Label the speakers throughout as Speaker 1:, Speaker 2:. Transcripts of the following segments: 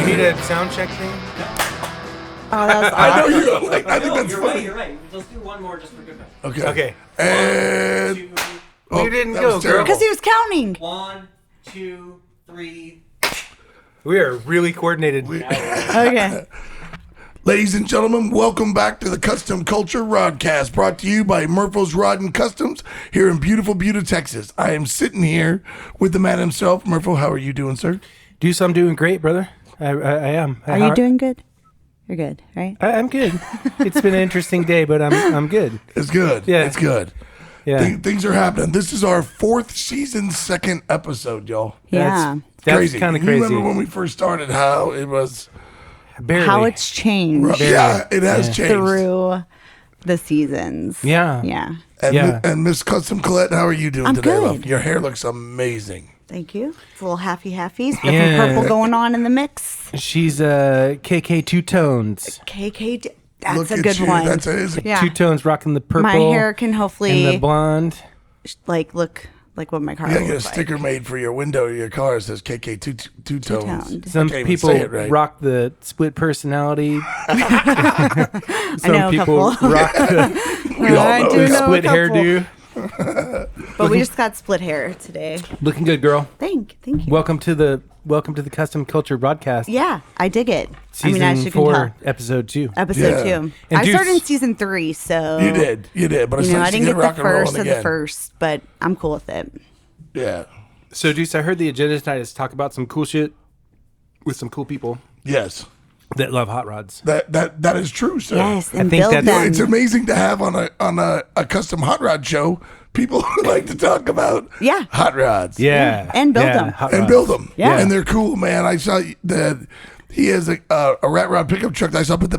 Speaker 1: need a sound check thing?
Speaker 2: Oh, that was
Speaker 3: I know
Speaker 2: awesome.
Speaker 3: you're like, I think that's funny.
Speaker 4: You're right. Let's do one more just for good measure.
Speaker 3: Okay.
Speaker 1: Okay.
Speaker 3: And
Speaker 1: You didn't
Speaker 3: that
Speaker 1: go,
Speaker 3: was
Speaker 1: girl.
Speaker 3: terrible.
Speaker 2: Because he was counting.
Speaker 4: 1, 2, 3.
Speaker 1: We are really coordinated.
Speaker 2: Okay.
Speaker 3: Ladies and gentlemen, welcome back to the Custom Culture Rodcast, brought to you by Murpho's Rod and Customs here in beautiful Buda, Texas. I am sitting here with the man himself. Murpho, how are you doing, sir?
Speaker 1: I'm doing great, brother. I am.
Speaker 2: Are you doing good? You're good, right?
Speaker 1: I'm good. It's been an interesting day, but I'm good.
Speaker 3: It's good.
Speaker 1: Yeah.
Speaker 3: It's good.
Speaker 1: Yeah.
Speaker 3: Things are happening. This is our 4th season, 2nd episode, y'all.
Speaker 2: Yeah.
Speaker 1: That's
Speaker 3: Crazy.
Speaker 1: kind of
Speaker 3: You
Speaker 1: crazy.
Speaker 3: remember when we first started how it was?
Speaker 1: Barely.
Speaker 2: How it's changed
Speaker 3: Yeah, it has changed.
Speaker 2: through the seasons.
Speaker 1: Yeah.
Speaker 2: Yeah.
Speaker 3: And,
Speaker 1: Yeah.
Speaker 3: and Miss Custom Colette, how are you doing
Speaker 2: I'm
Speaker 3: today,
Speaker 2: good.
Speaker 3: love? Your hair looks amazing.
Speaker 2: Thank you. It's a little halfies. Got
Speaker 1: Yeah.
Speaker 2: some purple going on in the mix.
Speaker 1: She's KK two tones.
Speaker 2: KK, that's
Speaker 3: Look
Speaker 2: a
Speaker 3: at
Speaker 2: good
Speaker 3: you.
Speaker 2: one.
Speaker 3: That's it.
Speaker 2: Yeah.
Speaker 1: Two tones rocking the purple.
Speaker 2: My hair can
Speaker 1: and the
Speaker 2: hopefully
Speaker 1: blonde.
Speaker 2: look like what my car
Speaker 3: You gotta get a
Speaker 2: looks
Speaker 3: sticker
Speaker 2: like.
Speaker 3: made for your window of your car that says KK two tones.
Speaker 2: Two-toned.
Speaker 1: Some
Speaker 3: I can't even
Speaker 1: people
Speaker 3: say it right.
Speaker 1: rock the split personality.
Speaker 2: I
Speaker 1: Some
Speaker 2: know a
Speaker 1: people
Speaker 2: couple.
Speaker 1: rock the
Speaker 3: We all
Speaker 2: I
Speaker 3: know
Speaker 2: do
Speaker 3: it.
Speaker 2: know a
Speaker 1: split
Speaker 2: couple.
Speaker 1: hairdo.
Speaker 2: But we just got split hair today.
Speaker 1: Looking good, girl.
Speaker 2: Thank you.
Speaker 1: Welcome to the Custom Culture Broadcast.
Speaker 2: Yeah, I dig it.
Speaker 1: Season
Speaker 2: as you
Speaker 1: 4,
Speaker 2: can tell.
Speaker 1: episode 2.
Speaker 2: Episode
Speaker 3: Yeah.
Speaker 2: 2.
Speaker 1: And
Speaker 2: I
Speaker 1: Deuce-
Speaker 2: started in season 3, so
Speaker 3: You did, but it's
Speaker 2: You know,
Speaker 3: nice
Speaker 2: I
Speaker 3: to
Speaker 2: didn't get
Speaker 3: rock
Speaker 2: the
Speaker 3: and rolling
Speaker 2: first of
Speaker 3: again.
Speaker 2: the first, but I'm cool with it.
Speaker 3: Yeah.
Speaker 1: So, Deuce, I heard the agenda tonight is talk about some cool shit with some cool people
Speaker 3: Yes.
Speaker 1: that love hot rods.
Speaker 3: That is true, sir.
Speaker 2: Yes, and
Speaker 1: think
Speaker 2: build
Speaker 1: that's-
Speaker 2: them.
Speaker 3: It's amazing to have on a custom hot rod show people who like to talk about
Speaker 2: Yeah.
Speaker 3: hot rods.
Speaker 1: Yeah.
Speaker 2: And build
Speaker 1: Yeah,
Speaker 2: them.
Speaker 1: hot
Speaker 3: And
Speaker 1: rods.
Speaker 3: build them.
Speaker 2: Yeah.
Speaker 3: And they're cool, man. I saw that he has a rat rod pickup truck that I saw, but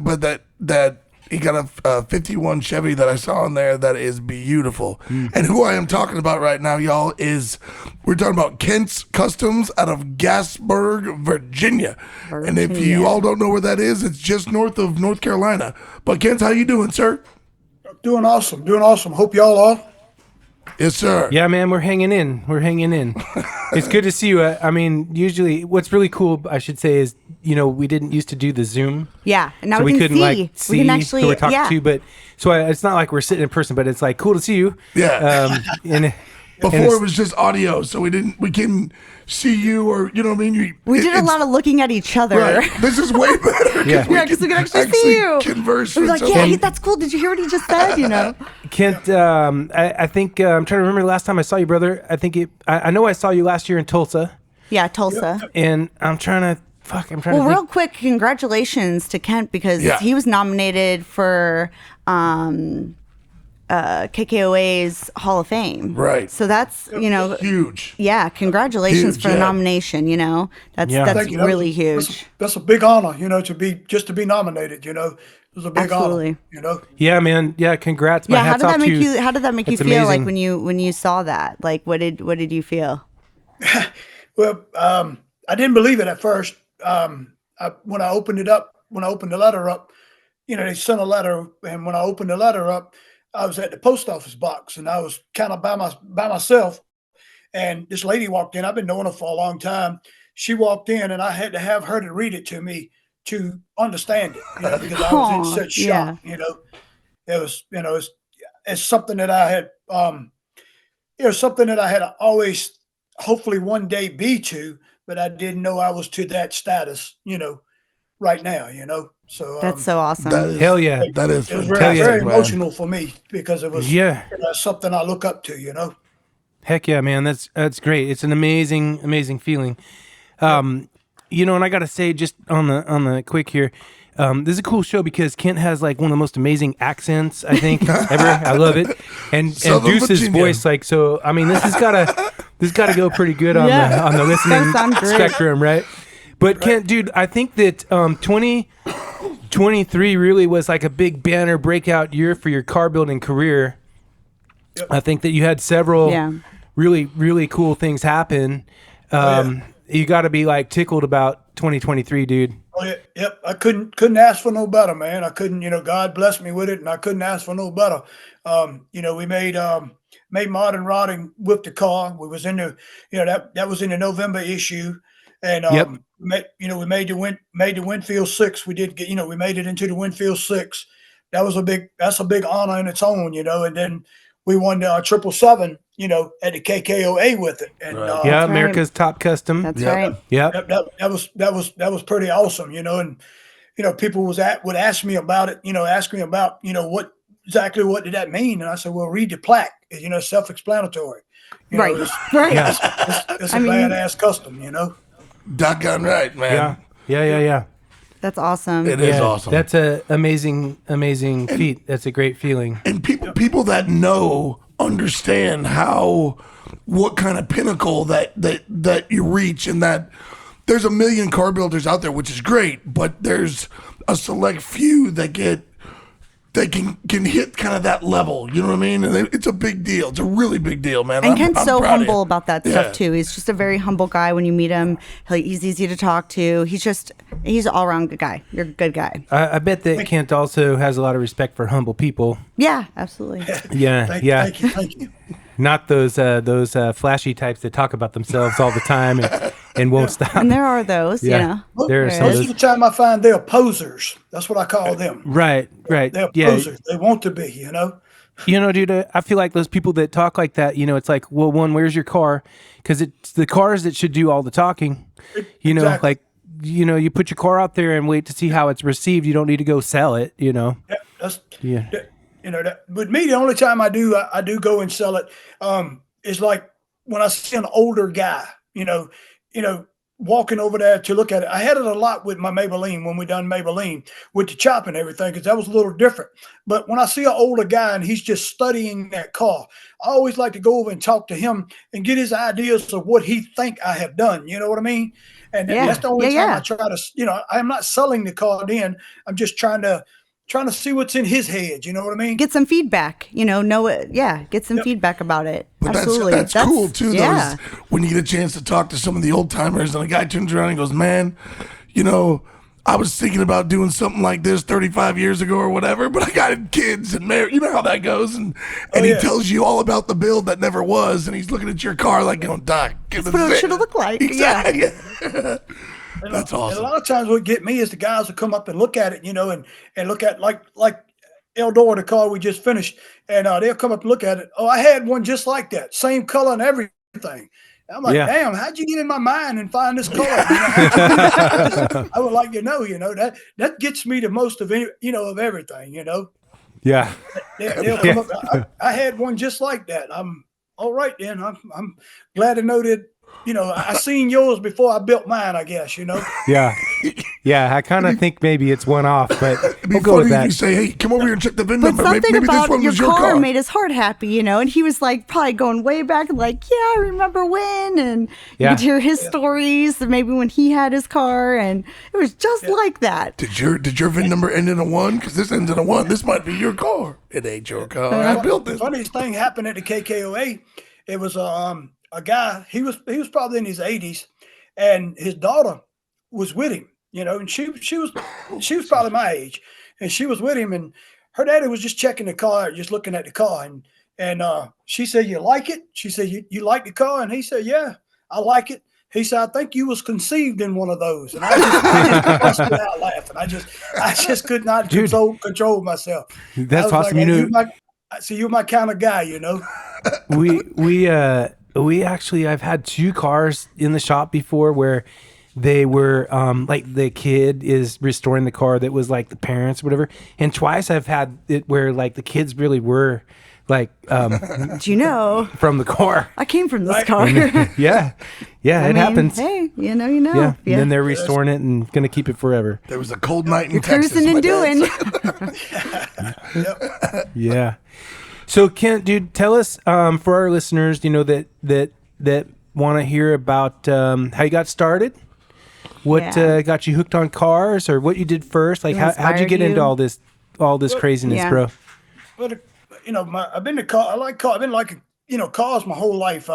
Speaker 3: that he got a 51 Chevy that I saw in there that is beautiful. And who I am talking about right now, y'all, is we're talking about Kentz Kustomz out of Gasburg, Virginia. And if you all don't know where that is, it's just north of North Carolina. But Kentz, how you doing, sir?
Speaker 5: Doing awesome. Hope y'all are.
Speaker 3: Yes, sir.
Speaker 1: Yeah, man, we're hanging in. It's good to see you. I mean, usually what's really cool, I should say, is, we didn't used to do the Zoom.
Speaker 2: Yeah, and now
Speaker 1: So
Speaker 2: we
Speaker 1: we
Speaker 2: can
Speaker 1: couldn't
Speaker 2: see.
Speaker 1: see
Speaker 2: We can actually,
Speaker 1: who we're talking
Speaker 2: yeah.
Speaker 1: to, but it's not like we're sitting in person, but it's like cool to see you.
Speaker 3: Yeah.
Speaker 1: And
Speaker 3: Before
Speaker 1: it's-
Speaker 3: it was just audio, so we couldn't see you, or you know what I mean.
Speaker 2: We did a lot of looking at each other.
Speaker 3: Right. This is way better.
Speaker 1: Yeah.
Speaker 2: Yeah, 'cause we can actually see you.
Speaker 3: Converse.
Speaker 2: We're
Speaker 3: with
Speaker 2: like,
Speaker 3: someone.
Speaker 2: yeah, that's cool. Did you hear what he just said?
Speaker 1: Kent, I think I'm trying to remember the last time I saw you, brother. I know I saw you last year in Tulsa,
Speaker 2: Yeah, Tulsa.
Speaker 1: and I'm trying to
Speaker 2: Well,
Speaker 1: think.
Speaker 2: real quick, congratulations to Kent because
Speaker 3: Yeah.
Speaker 2: he was nominated for KKOA's Hall of Fame.
Speaker 3: Right.
Speaker 2: So that's,
Speaker 3: Huge.
Speaker 2: yeah, congratulations
Speaker 3: Huge,
Speaker 2: for the
Speaker 3: yeah.
Speaker 2: nomination, That's
Speaker 1: Yeah.
Speaker 2: that's
Speaker 5: Thank you.
Speaker 2: really huge.
Speaker 5: That's a big honor, to be nominated. It was a big
Speaker 2: Absolutely.
Speaker 5: honor.
Speaker 1: Yeah, man. Yeah, congrats. My
Speaker 2: Yeah, how
Speaker 1: hats
Speaker 2: did that
Speaker 1: off
Speaker 2: make
Speaker 1: to
Speaker 2: you how did that make you
Speaker 1: That's
Speaker 2: feel like
Speaker 1: amazing.
Speaker 2: when you saw that? Like what did you feel?
Speaker 5: Well, I didn't believe it at first. When I opened the letter up, they sent a letter, and when I opened the letter up, I was at the post office box, and I was kind of by myself. And this lady walked in. I've been knowing her for a long time. She walked in, and I had to have her to read it to me to understand it, because I was in
Speaker 2: Aw,
Speaker 5: such
Speaker 2: yeah.
Speaker 5: shock. It was, it's something that I had, something that I had always, hopefully one day be to, but I didn't know I was to that status, right now, So
Speaker 2: That's so awesome.
Speaker 3: That is,
Speaker 1: Hell yeah.
Speaker 3: That is
Speaker 5: it was
Speaker 3: fantastic,
Speaker 5: very, very
Speaker 3: man.
Speaker 5: emotional for me because it was
Speaker 1: Yeah.
Speaker 5: something I look up to.
Speaker 1: Heck yeah, man. That's great. It's an amazing feeling. And I gotta say, just on the quick here, this is a cool show because Kent has like one of the most amazing accents I think ever. I love it, and
Speaker 3: Southern
Speaker 1: Deuce's
Speaker 3: Virginia.
Speaker 1: voice, like, so. I mean, this has gotta go pretty good on
Speaker 2: Yeah.
Speaker 1: the listening
Speaker 2: That sounds great.
Speaker 1: spectrum, right? But Kent, dude, I think that 2023 really was like a big banner breakout year for your car building career.
Speaker 5: Yep.
Speaker 1: I think that you had several
Speaker 2: Yeah.
Speaker 1: really cool things happen. You got to be like tickled about 2023, dude.
Speaker 5: Oh, yeah, yep. I couldn't ask for no better, man. I couldn't, God blessed me with it, and I couldn't ask for no better. We made modern rodding with the car. We was in the, that was in the November issue. and
Speaker 1: Yep.
Speaker 5: we made the Winfield 6. We did get, we made it into the Winfield 6. That's a big honor in its own, and then we won the 777, at the KKOA with it, and
Speaker 3: Right.
Speaker 1: Yeah,
Speaker 2: right.
Speaker 1: America's Top Custom.
Speaker 2: That's
Speaker 3: Yeah.
Speaker 2: right.
Speaker 1: Yep.
Speaker 5: that was pretty awesome, and people would ask me about it, what exactly what did that mean, and I said, well, read the plaque, self-explanatory.
Speaker 2: Right.
Speaker 5: It's,
Speaker 2: Right.
Speaker 1: Yeah.
Speaker 5: it's
Speaker 2: I
Speaker 5: a
Speaker 2: mean-
Speaker 5: badass custom,
Speaker 3: Doggone right, man.
Speaker 1: Yeah.
Speaker 2: That's awesome.
Speaker 3: It is
Speaker 1: Yeah,
Speaker 3: awesome.
Speaker 1: That's a amazing feat. That's a great feeling.
Speaker 3: And people that know understand what kind of pinnacle that you reach, and that there's a million car builders out there, which is great, but there's a select few that can hit kind of that level. You know what I mean? And it's a big deal. It's a really big deal, man.
Speaker 2: And Kent's so
Speaker 3: proud of you.
Speaker 2: humble about that
Speaker 3: Yeah.
Speaker 2: stuff too. He's just a very humble guy. When you meet him, he's easy to talk to. He's an all around good guy. You're a good guy.
Speaker 1: I bet that Kent also has a lot of respect for humble people.
Speaker 2: Yeah, absolutely.
Speaker 1: Yeah,
Speaker 5: Thank you.
Speaker 1: Not those flashy types that talk about themselves all the time and won't stop.
Speaker 2: And there are those,
Speaker 1: Yeah. There are some
Speaker 2: there
Speaker 1: of
Speaker 5: Most
Speaker 2: is.
Speaker 5: of the time I find they're posers. That's what I call them.
Speaker 1: Right.
Speaker 5: They're
Speaker 1: Yeah.
Speaker 5: posers. They want to be,
Speaker 1: Dude, I feel like those people that talk like that, it's like, well, one, where's your car? Because it's the cars that should do all the talking.
Speaker 5: Exactly.
Speaker 1: Like, you put your car out there and wait to see how it's received. You don't need to go sell it,
Speaker 5: Yeah, that's
Speaker 1: Yeah.
Speaker 5: with me, the only time I do go and sell it, is like when I see an older guy, walking over there to look at it. I had it a lot with my Maybelline when we done Maybelline with the chop and everything, because that was a little different. But when I see an older guy and he's just studying that car, I always like to go over and talk to him and get his ideas of what he think I have done. You know what I mean? And
Speaker 2: Yeah.
Speaker 5: that's the only
Speaker 2: Yeah,
Speaker 5: time
Speaker 2: yeah.
Speaker 5: I try to, I'm not selling the car then. I'm just trying to see what's in his head. You know what I mean?
Speaker 2: Get some feedback, get some feedback about it.
Speaker 3: But
Speaker 2: Absolutely.
Speaker 3: that's cool too, though,
Speaker 2: Yeah.
Speaker 3: is when you get a chance to talk to some of the old timers and a guy turns around and goes, man, I was thinking about doing something like this 35 years ago or whatever, but I got kids and married. You know how that goes. And he tells you all about the build that never was. And he's looking at your car like, going, Doc, give
Speaker 2: That's what it should have looked like. Yeah.
Speaker 3: Exactly. That's
Speaker 5: And
Speaker 3: awesome.
Speaker 5: a lot of times what get me is the guys will come up and look at it, and look at like Eldor, the car we just finished, and they'll come up and look at it. Oh, I had one just like that, same color and everything. I'm like,
Speaker 1: Yeah.
Speaker 5: damn, how'd you get in my mind and find this color? I would like to know, that gets me the most of any, of everything,
Speaker 1: Yeah.
Speaker 5: They'll come up, I had one just like that. I'm all right then. I'm glad to know that. I seen yours before I built mine, I guess,
Speaker 1: Yeah. Yeah. I kind of think maybe it's one off, but
Speaker 3: It'd be
Speaker 1: we'll go with
Speaker 3: funny if
Speaker 1: that.
Speaker 3: you say, hey, come over here and check the VIN
Speaker 2: But
Speaker 3: number.
Speaker 2: something
Speaker 3: Maybe this
Speaker 2: about
Speaker 3: one
Speaker 2: your
Speaker 3: was your
Speaker 2: car
Speaker 3: car.
Speaker 2: made his heart happy, and he was like probably going way back, like, yeah, I remember when, and
Speaker 1: Yeah.
Speaker 2: you could hear his stories, and maybe when he had his car, and it was just like that.
Speaker 3: Did your VIN number end in a 1? Because this ends in a 1. This might be your car. It ain't your car. I built this.
Speaker 5: Funniest thing happened at the KKOA. It was a guy. He was probably in his 80s, and his daughter was with him. And she was probably my age, and she was with him. And her daddy was just checking the car, just looking at the car, and she said, "You like it?" She said, "You like the car?" And he said, "Yeah, I like it." He said, "I think you was conceived in one of those." And I just busted out laughing. I just could not
Speaker 1: Dude.
Speaker 5: control myself.
Speaker 1: That's
Speaker 5: I was
Speaker 1: awesome.
Speaker 5: Like, you're my kind of guy,
Speaker 1: We actually, I've had 2 cars in the shop before where they were like the kid is restoring the car that was like the parents or whatever, and twice I've had it where like the kids really were like
Speaker 2: Do you know?
Speaker 1: from the car.
Speaker 2: I came from this car.
Speaker 1: Yeah,
Speaker 2: I
Speaker 1: it
Speaker 2: mean,
Speaker 1: happens.
Speaker 2: Hey,
Speaker 1: Yeah,
Speaker 2: Yeah.
Speaker 1: and then they're restoring it and gonna keep it forever.
Speaker 3: There was a cold night in
Speaker 2: You're
Speaker 3: Texas.
Speaker 2: cruising
Speaker 3: my
Speaker 2: and
Speaker 3: dad
Speaker 2: doing.
Speaker 3: said.
Speaker 1: Yeah. So Kent, dude, tell us for our listeners, that want to hear about how you got started, what
Speaker 2: Yeah.
Speaker 1: got you hooked on cars, or what you did first. Like, how'd you
Speaker 2: inspired
Speaker 1: get into
Speaker 2: you?
Speaker 1: all this craziness,
Speaker 2: yeah.
Speaker 1: bro?
Speaker 5: Well, I've been to car. I like car. I've been like cars my whole life.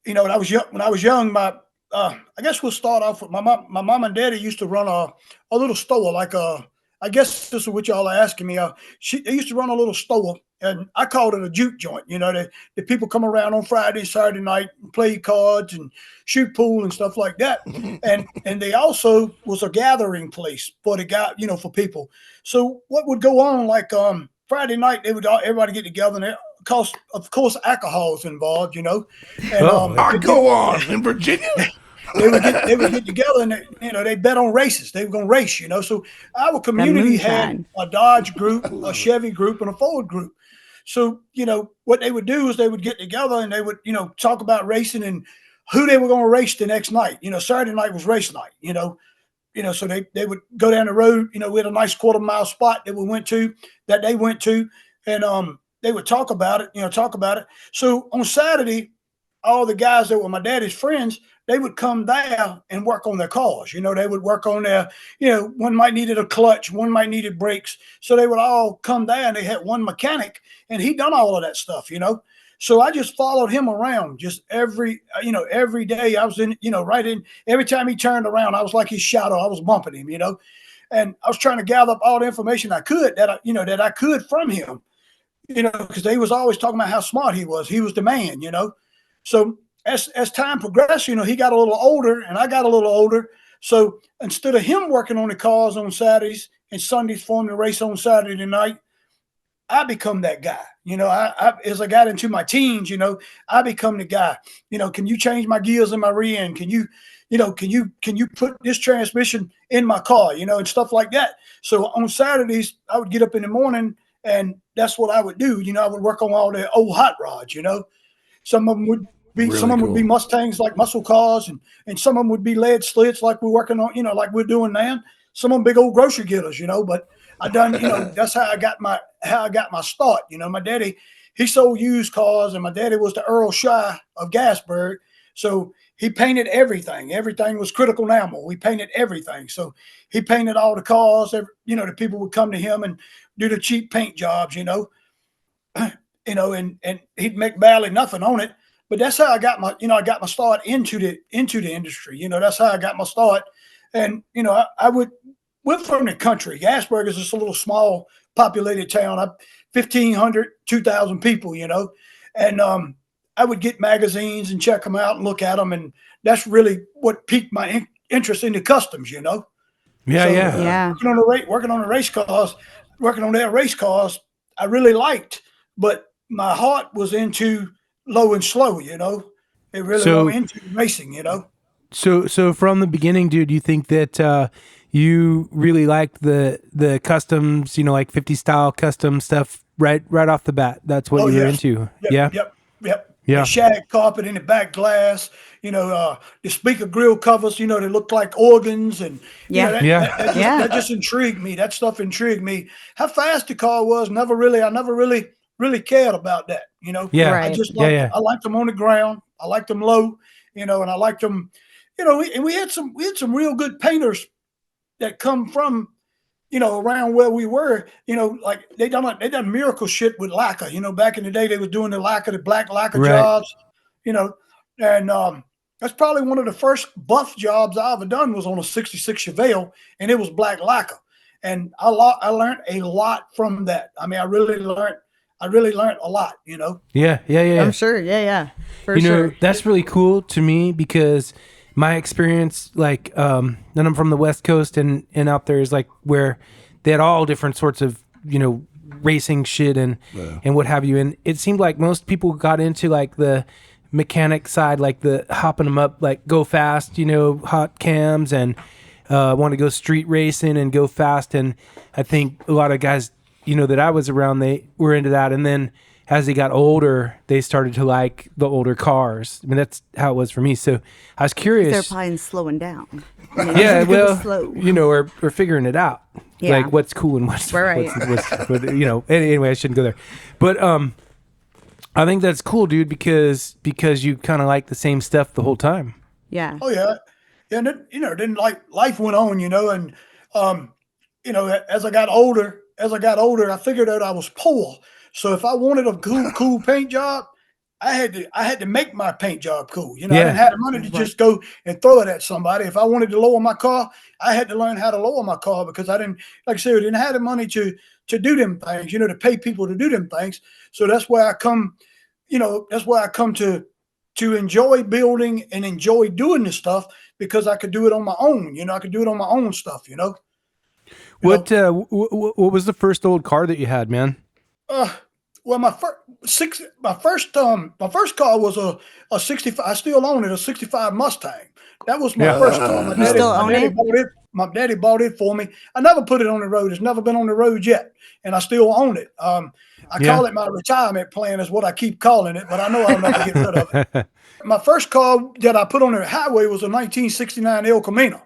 Speaker 5: When I was young, I guess we'll start off with my mom and daddy used to run a little store, like a I guess this is what y'all are asking me. They used to run a little store, and I called it a juke joint. You know, the people come around on Friday, Saturday night, and play cards and shoot pool and stuff like that. And they also was a gathering place for the guy, you know, for people. So what would go on like Friday night? Everybody get together, and of course alcohol is involved. You know, and
Speaker 3: Go on in Virginia.
Speaker 5: they would get together and they bet on races. They were going to race, you know. So our community had a Dodge group, a Chevy group, and a Ford group. So, you know, what they would do is they would get together and they would, you know, talk about racing and who they were going to race the next night. You know, Saturday night was race night, you know, so they would go down the road, you know, we had a nice quarter-mile spot that they went to, and they would talk about it, So on Saturday, all the guys that were my daddy's friends, they would come down and work on their cars. You know, they would work on their, you know, one might needed a clutch, one might needed brakes. So they would all come down. They had one mechanic and he done all of that stuff, you know. So I just followed him around just every day. I was in, you know, right in, every time he turned around, I was like his shadow. I was bumping him, you know, and I was trying to gather up all the information I could that I could from him, you know, because they was always talking about how smart he was. He was the man, you know. So as time progressed, you know, he got a little older and I got a little older. So instead of him working on the cars on Saturdays and Sundays for him to race on Saturday night, I become that guy. You know, I as I got into my teens, you know, I become the guy. You know, can you change my gears in my rear end? Can you put this transmission in my car? You know, and stuff like that. So on Saturdays, I would get up in the morning and that's what I would do. You know, I would work on all the old hot rods, you know. Some of them would be Mustangs like muscle cars, and some of them would be lead slits like we're working on, you know, like we're doing now. Some of them big old grocery getters, you know. But I done, you know, that's how I got my start. You know, my daddy, he sold used cars, and my daddy was the Earl Shy of Gasburg, so he painted everything. Everything was critical enamel. We painted everything, so he painted all the cars. You know, the people would come to him and do the cheap paint jobs, you know. You know, and he'd make barely nothing on it. But that's how I got my start into the industry. You know, that's how I got my start. And, you know, we're from the country. Gasburg is just a little small populated town. 1,500, 2,000 people, you know. And I would get magazines and check them out and look at them. And that's really what piqued my interest in the customs, you know.
Speaker 1: Yeah.
Speaker 5: Working on their race cars, I really liked. But my heart was into low and slow, you know. It really went into racing, you know.
Speaker 1: So from the beginning, dude, you think that you really liked the customs, you know, like 50 style custom stuff right off the bat. That's what you were into.
Speaker 5: Yep. The shag carpet in the back glass, you know, the speaker grill covers, you know, they look like organs, and that just intrigued me. That stuff intrigued me. How fast the car was, I never really cared about that, you know. I just I liked them on the ground. I liked them low, you know, and I liked them, you know. And we had some real good painters that come from, you know, around where we were, you know, like they done miracle shit with lacquer. You know, back in the day they was doing the black lacquer jobs, you know, and that's probably one of the first buff jobs I ever done was on a '66 Chevelle, and it was black lacquer, and I learned a lot from that. I mean, I really learned a lot, you know.
Speaker 1: Yeah.
Speaker 2: I'm sure. Yeah. For sure.
Speaker 1: Know, that's really cool to me because my experience, like, and I'm from the West Coast, and out there is like where they had all different sorts of, you know, racing shit and what have you. And it seemed like most people got into like the mechanic side, like the hopping them up, like go fast, you know, hot cams, and want to go street racing and go fast. And I think a lot of guys, you know, that I was around, they were into that. And then as they got older, they started to like the older cars. I mean, that's how it was for me. So I was curious.
Speaker 2: They're probably slowing down.
Speaker 1: Yeah, well, you know, or figuring it out.
Speaker 2: Yeah.
Speaker 1: Like what's cool and what's you know, anyway, I shouldn't go there. But I think that's cool, dude, because you kind of like the same stuff the whole time.
Speaker 2: Yeah.
Speaker 5: Oh, yeah. And then, you know, then like life went on, you know, and, you know, as I got older, I figured out I was poor. So if I wanted a cool paint job, I had to make my paint job cool. You know, I
Speaker 1: Yeah.
Speaker 5: didn't have the money to just go and throw it at somebody. If I wanted to lower my car, I had to learn how to lower my car because I didn't, like I said, I didn't have the money to do them things, you know, to pay people to do them things. So that's where I come, you know, that's where I come to enjoy building and enjoy doing this stuff because I could do it on my own. You know, I could do it on my own stuff, you know.
Speaker 1: What was the first old car that you had, man?
Speaker 5: Well, my first car was a 65. I still own it, a 65 Mustang. That was my first car. My daddy,
Speaker 2: still own it?
Speaker 5: bought it. My daddy bought it for me. I never put it on the road. It's never been on the road yet, and I still own it. I call it my retirement plan, is what I keep calling it, but I know I'll never get rid of it. My first car that I put on the highway was a 1969 El Camino.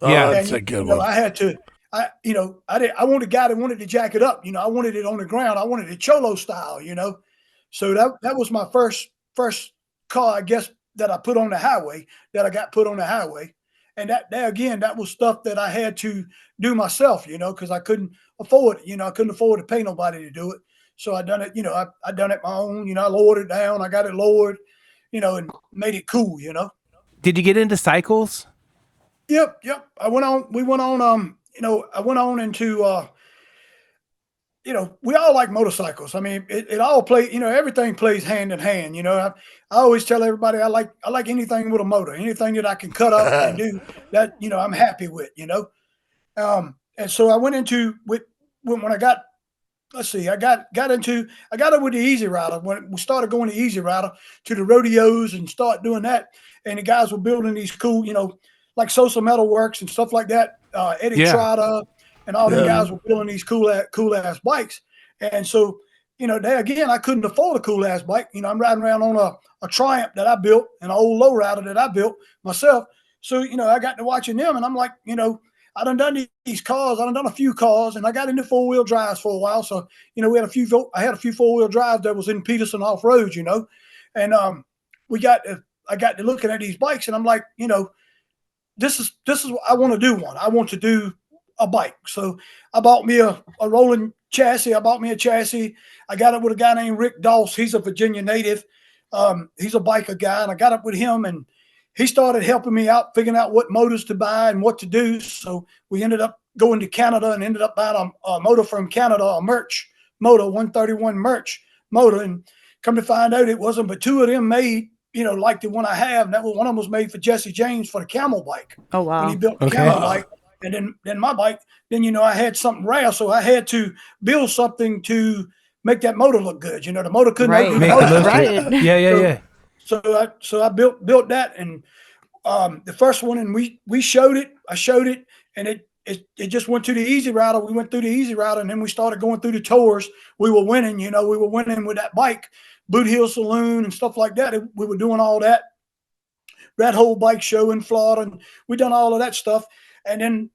Speaker 1: Yeah,
Speaker 3: that's
Speaker 5: And,
Speaker 3: a good
Speaker 5: you know,
Speaker 3: one.
Speaker 5: I had to. I wanted a guy that wanted to jack it up. You know, I wanted it on the ground. I wanted it cholo style. You know, so that was my first car, I guess, that I put on the highway. That I got put on the highway, and that was stuff that I had to do myself. You know, because I couldn't afford it. You know, I couldn't afford to pay nobody to do it. So I done it. You know, I done it my own. You know, I lowered it down. I got it lowered. You know, and made it cool. You know.
Speaker 1: Did you get into cycles?
Speaker 5: Yep. We went on, I went on into, we all like motorcycles. I mean, it all everything plays hand in hand. You know, I always tell everybody I like anything with a motor, anything that I can cut up and do that, you know, I'm happy with, you know. And so I went into when I got, let's see, I got it with the Easy Rider. When we started going to Easy Rider to the rodeos and start doing that. And the guys were building these cool, you know, like Sosa Metal Works and stuff like that. Eddie Trotter and all the guys were building these cool ass bikes. And so, you know, there again, I couldn't afford a cool ass bike. You know, I'm riding around on a Triumph that I built, an old lowrider that I built myself. So, you know, I got to watching them and I'm like, you know, I done these cars. I done a few cars and I got into 4-wheel drives for a while. So, you know, I had a few 4-wheel drives that was in Peterson off road, you know, and I got to looking at these bikes and I'm like, you know, this is what I want to do one. I want to do a bike. So I bought me a rolling chassis. I bought me a chassis. I got it with a guy named Rick Doss. He's a Virginia native. He's a biker guy. And I got up with him and he started helping me out, figuring out what motors to buy and what to do. So we ended up going to Canada and ended up buying a motor from Canada, a Merch motor, 131 Merch motor. And come to find out it wasn't but two of them made, you know, like the one I have. And that was one of them was made for Jesse James for the Camel bike.
Speaker 2: Oh, wow.
Speaker 5: When he built the Camel bike. And then my bike, then, you know, I had something rare. So I had to build something to make that motor look good. You know, the motor couldn't
Speaker 2: Right.
Speaker 5: open
Speaker 1: Make
Speaker 5: the
Speaker 1: the
Speaker 5: motor.
Speaker 1: most of
Speaker 2: Right.
Speaker 1: it. Yeah.
Speaker 5: So I built that, and the first one, and we showed it. I showed it, and it just went to the Easy Rider. We went through the Easy Rider, and then we started going through the tours. We were winning, you know, with that bike, Boot Hill Saloon and stuff like that. We were doing all that. That whole bike show in Florida, and we done all of that stuff. And then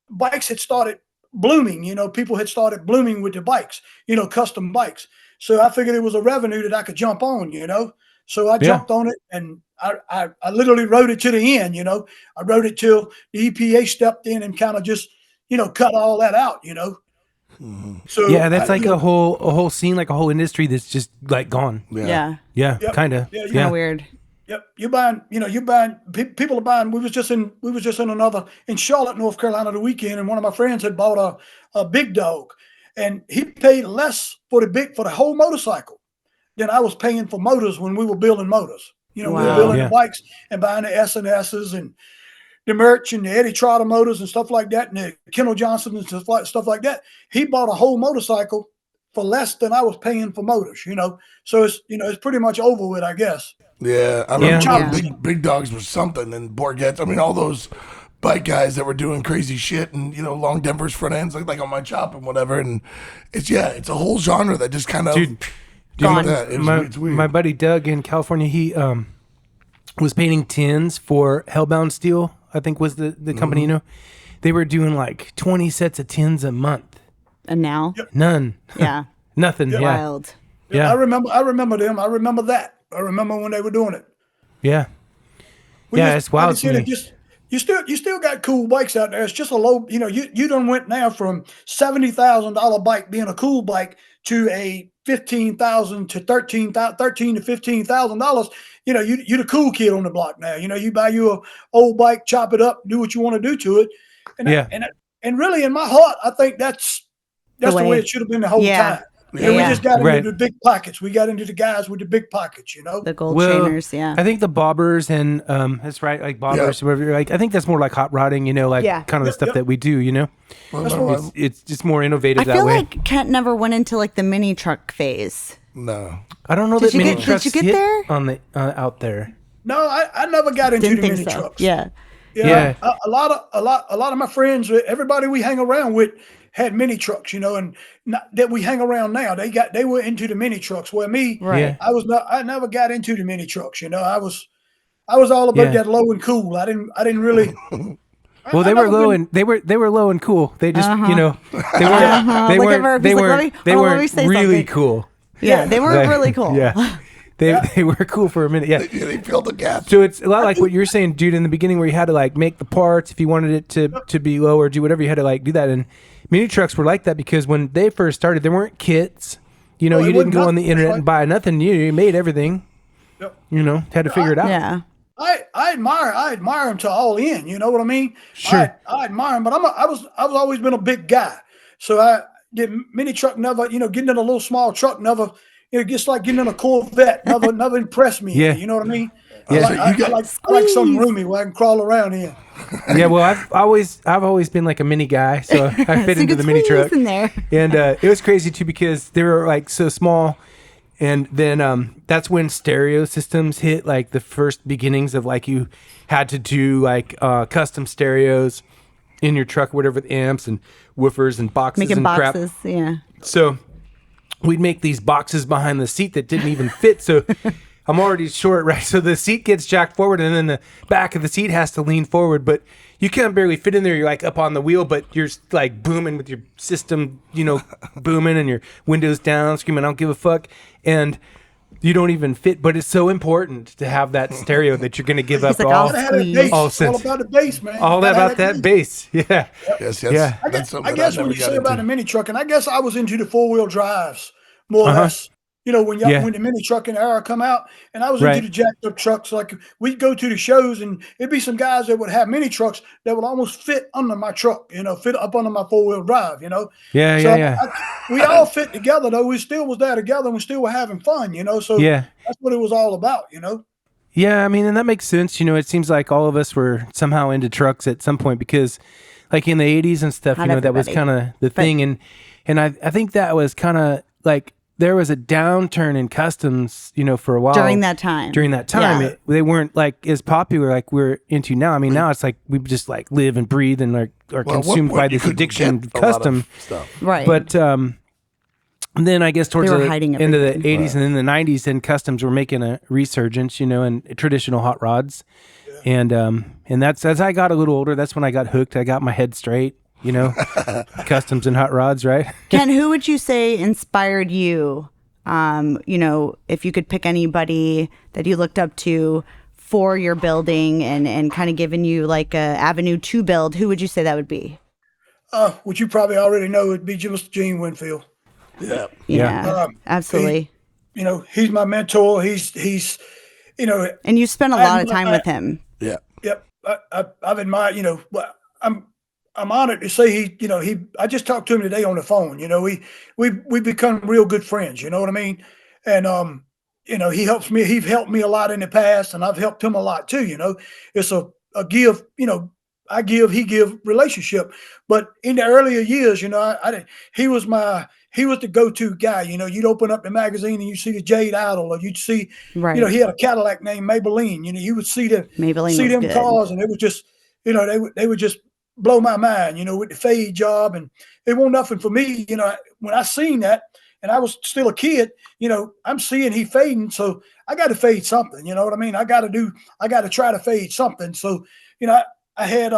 Speaker 5: bikes had started blooming. You know, people had started blooming with the bikes. You know, custom bikes. So I figured it was a revenue that I could jump on. You know. So I jumped on it and I literally rode it to the end, you know. I rode it till the EPA stepped in and kind of just, you know, cut all that out, you know. So
Speaker 1: Yeah, that's like a whole scene, like a whole industry that's just like gone.
Speaker 2: Yeah.
Speaker 1: Yeah,
Speaker 5: Yep.
Speaker 1: kind of.
Speaker 5: Yeah,
Speaker 2: Kind of weird.
Speaker 5: Yep, people are buying. We was just in Charlotte, North Carolina the weekend, and one of my friends had bought a big dog, and he paid less for the whole motorcycle than I was paying for motors when we were building motors. You know, we were
Speaker 2: Wow.
Speaker 5: building
Speaker 1: Yeah.
Speaker 5: the bikes and buying the S&S's and the Merch and the Eddie Trotter motors and stuff like that, and the Kendall Johnson and stuff like that. He bought a whole motorcycle for less than I was paying for motors, you know. So it's, you know, it's pretty much over with, I guess.
Speaker 3: Yeah, I remember
Speaker 1: Yeah.
Speaker 3: big dogs was something, and Borghett's. I mean, all those bike guys that were doing crazy shit, and you know, long Denver's front ends, like on my chop and whatever. And it's a whole genre that just kind of
Speaker 2: Gone.
Speaker 3: It's weird.
Speaker 1: My buddy Doug in California, he was painting tins for Hellbound Steel, I think was the company, you know. They were doing like 20 sets of tins a month.
Speaker 2: And now?
Speaker 1: None.
Speaker 2: Yeah.
Speaker 1: Nothing. Yeah.
Speaker 2: Wild.
Speaker 1: Yeah.
Speaker 5: I remember them. I remember that. I remember when they were doing it.
Speaker 1: Yeah.
Speaker 5: We
Speaker 1: Yeah,
Speaker 5: just-
Speaker 1: it's wild
Speaker 5: like I said,
Speaker 1: to
Speaker 5: it
Speaker 1: me.
Speaker 5: just you still got cool bikes out there. It's just a low, you know, you done went now from $70,000 bike being a cool bike to a $15,000 to $13 to $15,000, you're the cool kid on the block now. You buy you a old bike, chop it up, do what you want to do to it, and really in my heart, I think that's the way it should have been the whole time. And we just got into the big pockets. We got into the guys with the big pockets,
Speaker 2: the gold trainers. Yeah,
Speaker 1: I think the bobbers and that's right, like bobbers. Whatever. Like I think that's more like hot rodding. Kind of the stuff that we do. It's just more innovative
Speaker 2: I feel
Speaker 1: way.
Speaker 2: like Kent never went into like the mini truck phase.
Speaker 3: No,
Speaker 1: I don't know that mini trucks
Speaker 2: did you get there
Speaker 1: on the out there.
Speaker 5: No, I never got into the mini trucks.
Speaker 2: Yeah.
Speaker 5: A lot of my friends, everybody we hang around with, had mini trucks, and that we hang around now. They were into the mini trucks. Where me, I never got into the mini trucks. I was all about that low and cool. I didn't really.
Speaker 1: Well, they were low and they were low and cool. They just they weren't really cool.
Speaker 2: Yeah, they were really cool.
Speaker 1: Yeah. They were cool for a minute. Yeah.
Speaker 3: They filled the gap.
Speaker 1: So it's a lot like what you're saying, dude, in the beginning where you had to like make the parts. If you wanted it to be low or do whatever, you had to like do that. And mini trucks were like that because when they first started, there weren't kits. You didn't go on the internet and buy nothing. You made everything. Yep. Had to figure it out.
Speaker 2: Yeah.
Speaker 5: I admire him to all in. You know what I mean?
Speaker 1: Sure.
Speaker 5: I admire him, but I was always been a big guy. So I did mini truck never, getting in a little small truck never. Just like getting in a Corvette, never impressed me.
Speaker 1: Yeah.
Speaker 5: You know what I mean?
Speaker 1: Yeah.
Speaker 5: I like something roomy where I can crawl around in.
Speaker 1: Yeah, well, I've always been like a mini guy, so I fit into the mini truck.
Speaker 2: In there.
Speaker 1: And it was crazy too because they were like so small, and then that's when stereo systems hit, like the first beginnings of like you had to do like custom stereos in your truck, whatever, the amps and woofers and boxes
Speaker 2: Making
Speaker 1: and
Speaker 2: boxes,
Speaker 1: crap.
Speaker 2: yeah.
Speaker 1: So we'd make these boxes behind the seat that didn't even fit. So I'm already short, right? So the seat gets jacked forward and then the back of the seat has to lean forward, but you can't barely fit in there. You're like up on the wheel, but you're like booming with your system, booming and your windows down, screaming, I don't give a fuck. And you don't even fit, but it's so important to have that stereo that you're going to give up
Speaker 2: like,
Speaker 1: all
Speaker 5: all about the bass, man.
Speaker 1: All about that bass. Yeah.
Speaker 3: Yes.
Speaker 1: Yeah.
Speaker 5: I guess when you say about the mini truck, and I guess I was into the 4-wheel drives more or less. When the mini truck and era come out, and I was into the jacked up trucks. Like we'd go to the shows, and it'd be some guys that would have mini trucks that would almost fit under my truck. Fit up under my 4-wheel drive. We all fit together though. We still was there together, and we still were having fun. So that's what it was all about.
Speaker 1: Yeah, I mean, and that makes sense. It seems like all of us were somehow into trucks at some point because, like in the 80s and stuff, that was kind of the thing, and I think that was kind of like. There was a downturn in customs, for a while.
Speaker 2: During that time.
Speaker 1: They weren't like as popular like we're into now. I mean, now it's like we just like live and breathe and are consumed by this addiction of custom
Speaker 3: stuff.
Speaker 2: Right.
Speaker 1: But then I guess towards the end of the 80s and then the 90s, then customs were making a resurgence, and traditional hot rods. Yeah. And that's as I got a little older, that's when I got hooked. I got my head straight. Customs and hot rods, right?
Speaker 2: Ken, who would you say inspired you? If you could pick anybody that you looked up to for your building and kind of given you like a avenue to build, who would you say that would be?
Speaker 5: Which you probably already know would be Mr. Gene Winfield.
Speaker 2: Yeah. Absolutely.
Speaker 5: He's my mentor. He's
Speaker 2: and you spent a lot of time with him.
Speaker 3: Yeah.
Speaker 5: Yep. I've admired, I'm honored to say I just talked to him today on the phone. We become real good friends. You know what I mean? And he helps me. He's helped me a lot in the past, and I've helped him a lot too. It's a give. I give, he give relationship. But in the earlier years, I didn't. He was the go-to guy. You'd open up the magazine and you see the Jade Idol, or you'd see, he had a Cadillac named Maybelline. You would see them
Speaker 2: good.
Speaker 5: cars, and it was just, they would just blow my mind, with the fade job, and it wasn't nothing for me. When I seen that, and I was still a kid, I'm seeing he fading, so I got to fade something. You know what I mean? I got to try to fade something. So, I had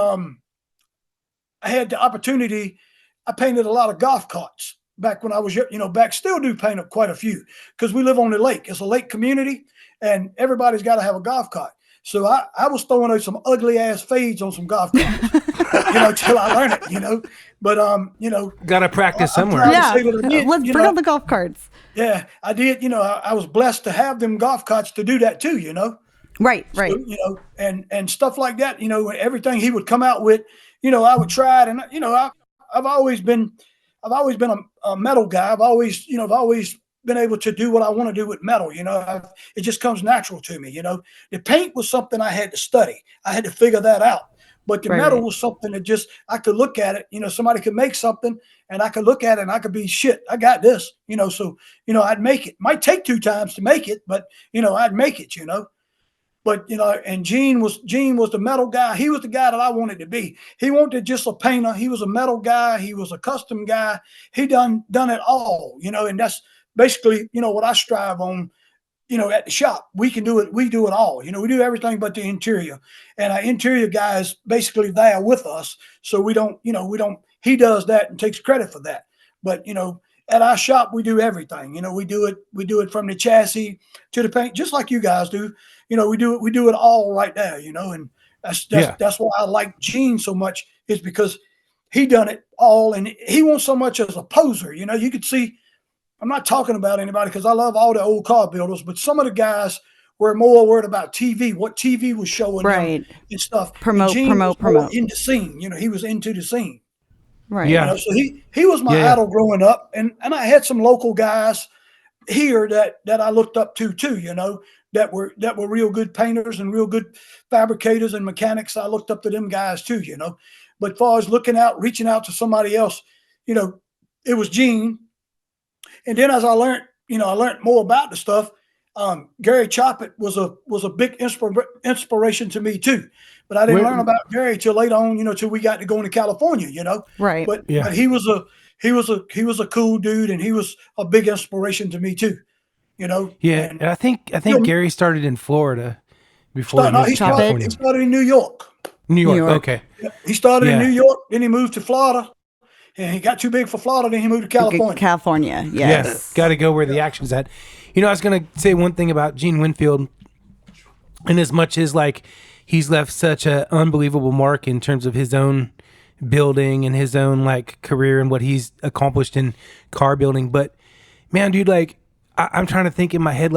Speaker 5: the opportunity. I painted a lot of golf carts back when I was, still do paint up quite a few because we live on the lake. It's a lake community, and everybody's got to have a golf cart. So I was throwing out some ugly ass fades on some golf carts. till I learn it, but,
Speaker 1: Gotta practice
Speaker 5: I'm
Speaker 1: somewhere.
Speaker 5: proud to
Speaker 2: Yeah,
Speaker 5: say that I did,
Speaker 2: let's bring out the golf carts.
Speaker 5: yeah, I did, I was blessed to have them golf carts to do that too,
Speaker 2: Right,
Speaker 5: So,
Speaker 2: right.
Speaker 5: and stuff like that, everything he would come out with, I would try it. And, I've always been, a metal guy. I've always been able to do what I want to do with metal. It just comes natural to me. The paint was something I had to study. I had to figure that out. But the metal
Speaker 2: Right.
Speaker 5: was something that just, I could look at it, somebody could make something and I could look at it and I could be shit. I got this, so, I'd make it. Might take 2 times to make it, but, I'd make it, But and Gene was the metal guy. He was the guy that I wanted to be. He wanted just a painter. He was a metal guy. He was a custom guy. He done it all, and that's basically what I strive on. At the shop, we can do it. We do it all. We do everything but the interior, and our interior guy is basically there with us. So we don't. He does that and takes credit for that. But at our shop, we do everything. We do it. We do it from the chassis to the paint, just like you guys do. We do it all right there, and that's why I like Gene so much, is because he done it all, and he won't so much as a poser. You could see, I'm not talking about anybody because I love all the old car builders, but some of the guys were more worried about TV, what TV was showing them and stuff.
Speaker 2: Promote.
Speaker 5: In the scene, he was into the scene.
Speaker 2: Right.
Speaker 1: Yeah.
Speaker 5: So he was my idol growing up, and I had some local guys here that I looked up to too, that were real good painters and real good fabricators and mechanics. I looked up to them guys too, But as far as reaching out to somebody else, it was Gene. And then as I learned more about the stuff. Gary Choppett was a big inspiration to me too. But I didn't learn about Gary till later on, till we got to going to California,
Speaker 2: Right.
Speaker 5: But he was a cool dude, and he was a big inspiration to me too.
Speaker 1: Yeah, and I think Gary started in Florida before he moved to
Speaker 5: he
Speaker 1: California.
Speaker 5: started in New York.
Speaker 1: New York.
Speaker 2: York.
Speaker 1: Okay.
Speaker 5: He started in New York, then he moved to Florida, and he got too big for Florida, then he moved to California.
Speaker 2: California, yes.
Speaker 1: Got to go where the action's at. I was going to say one thing about Gene Winfield, and as much as he's left such an unbelievable mark in terms of his own building and his own career and what he's accomplished in car building, but man, dude, I'm trying to think in my head,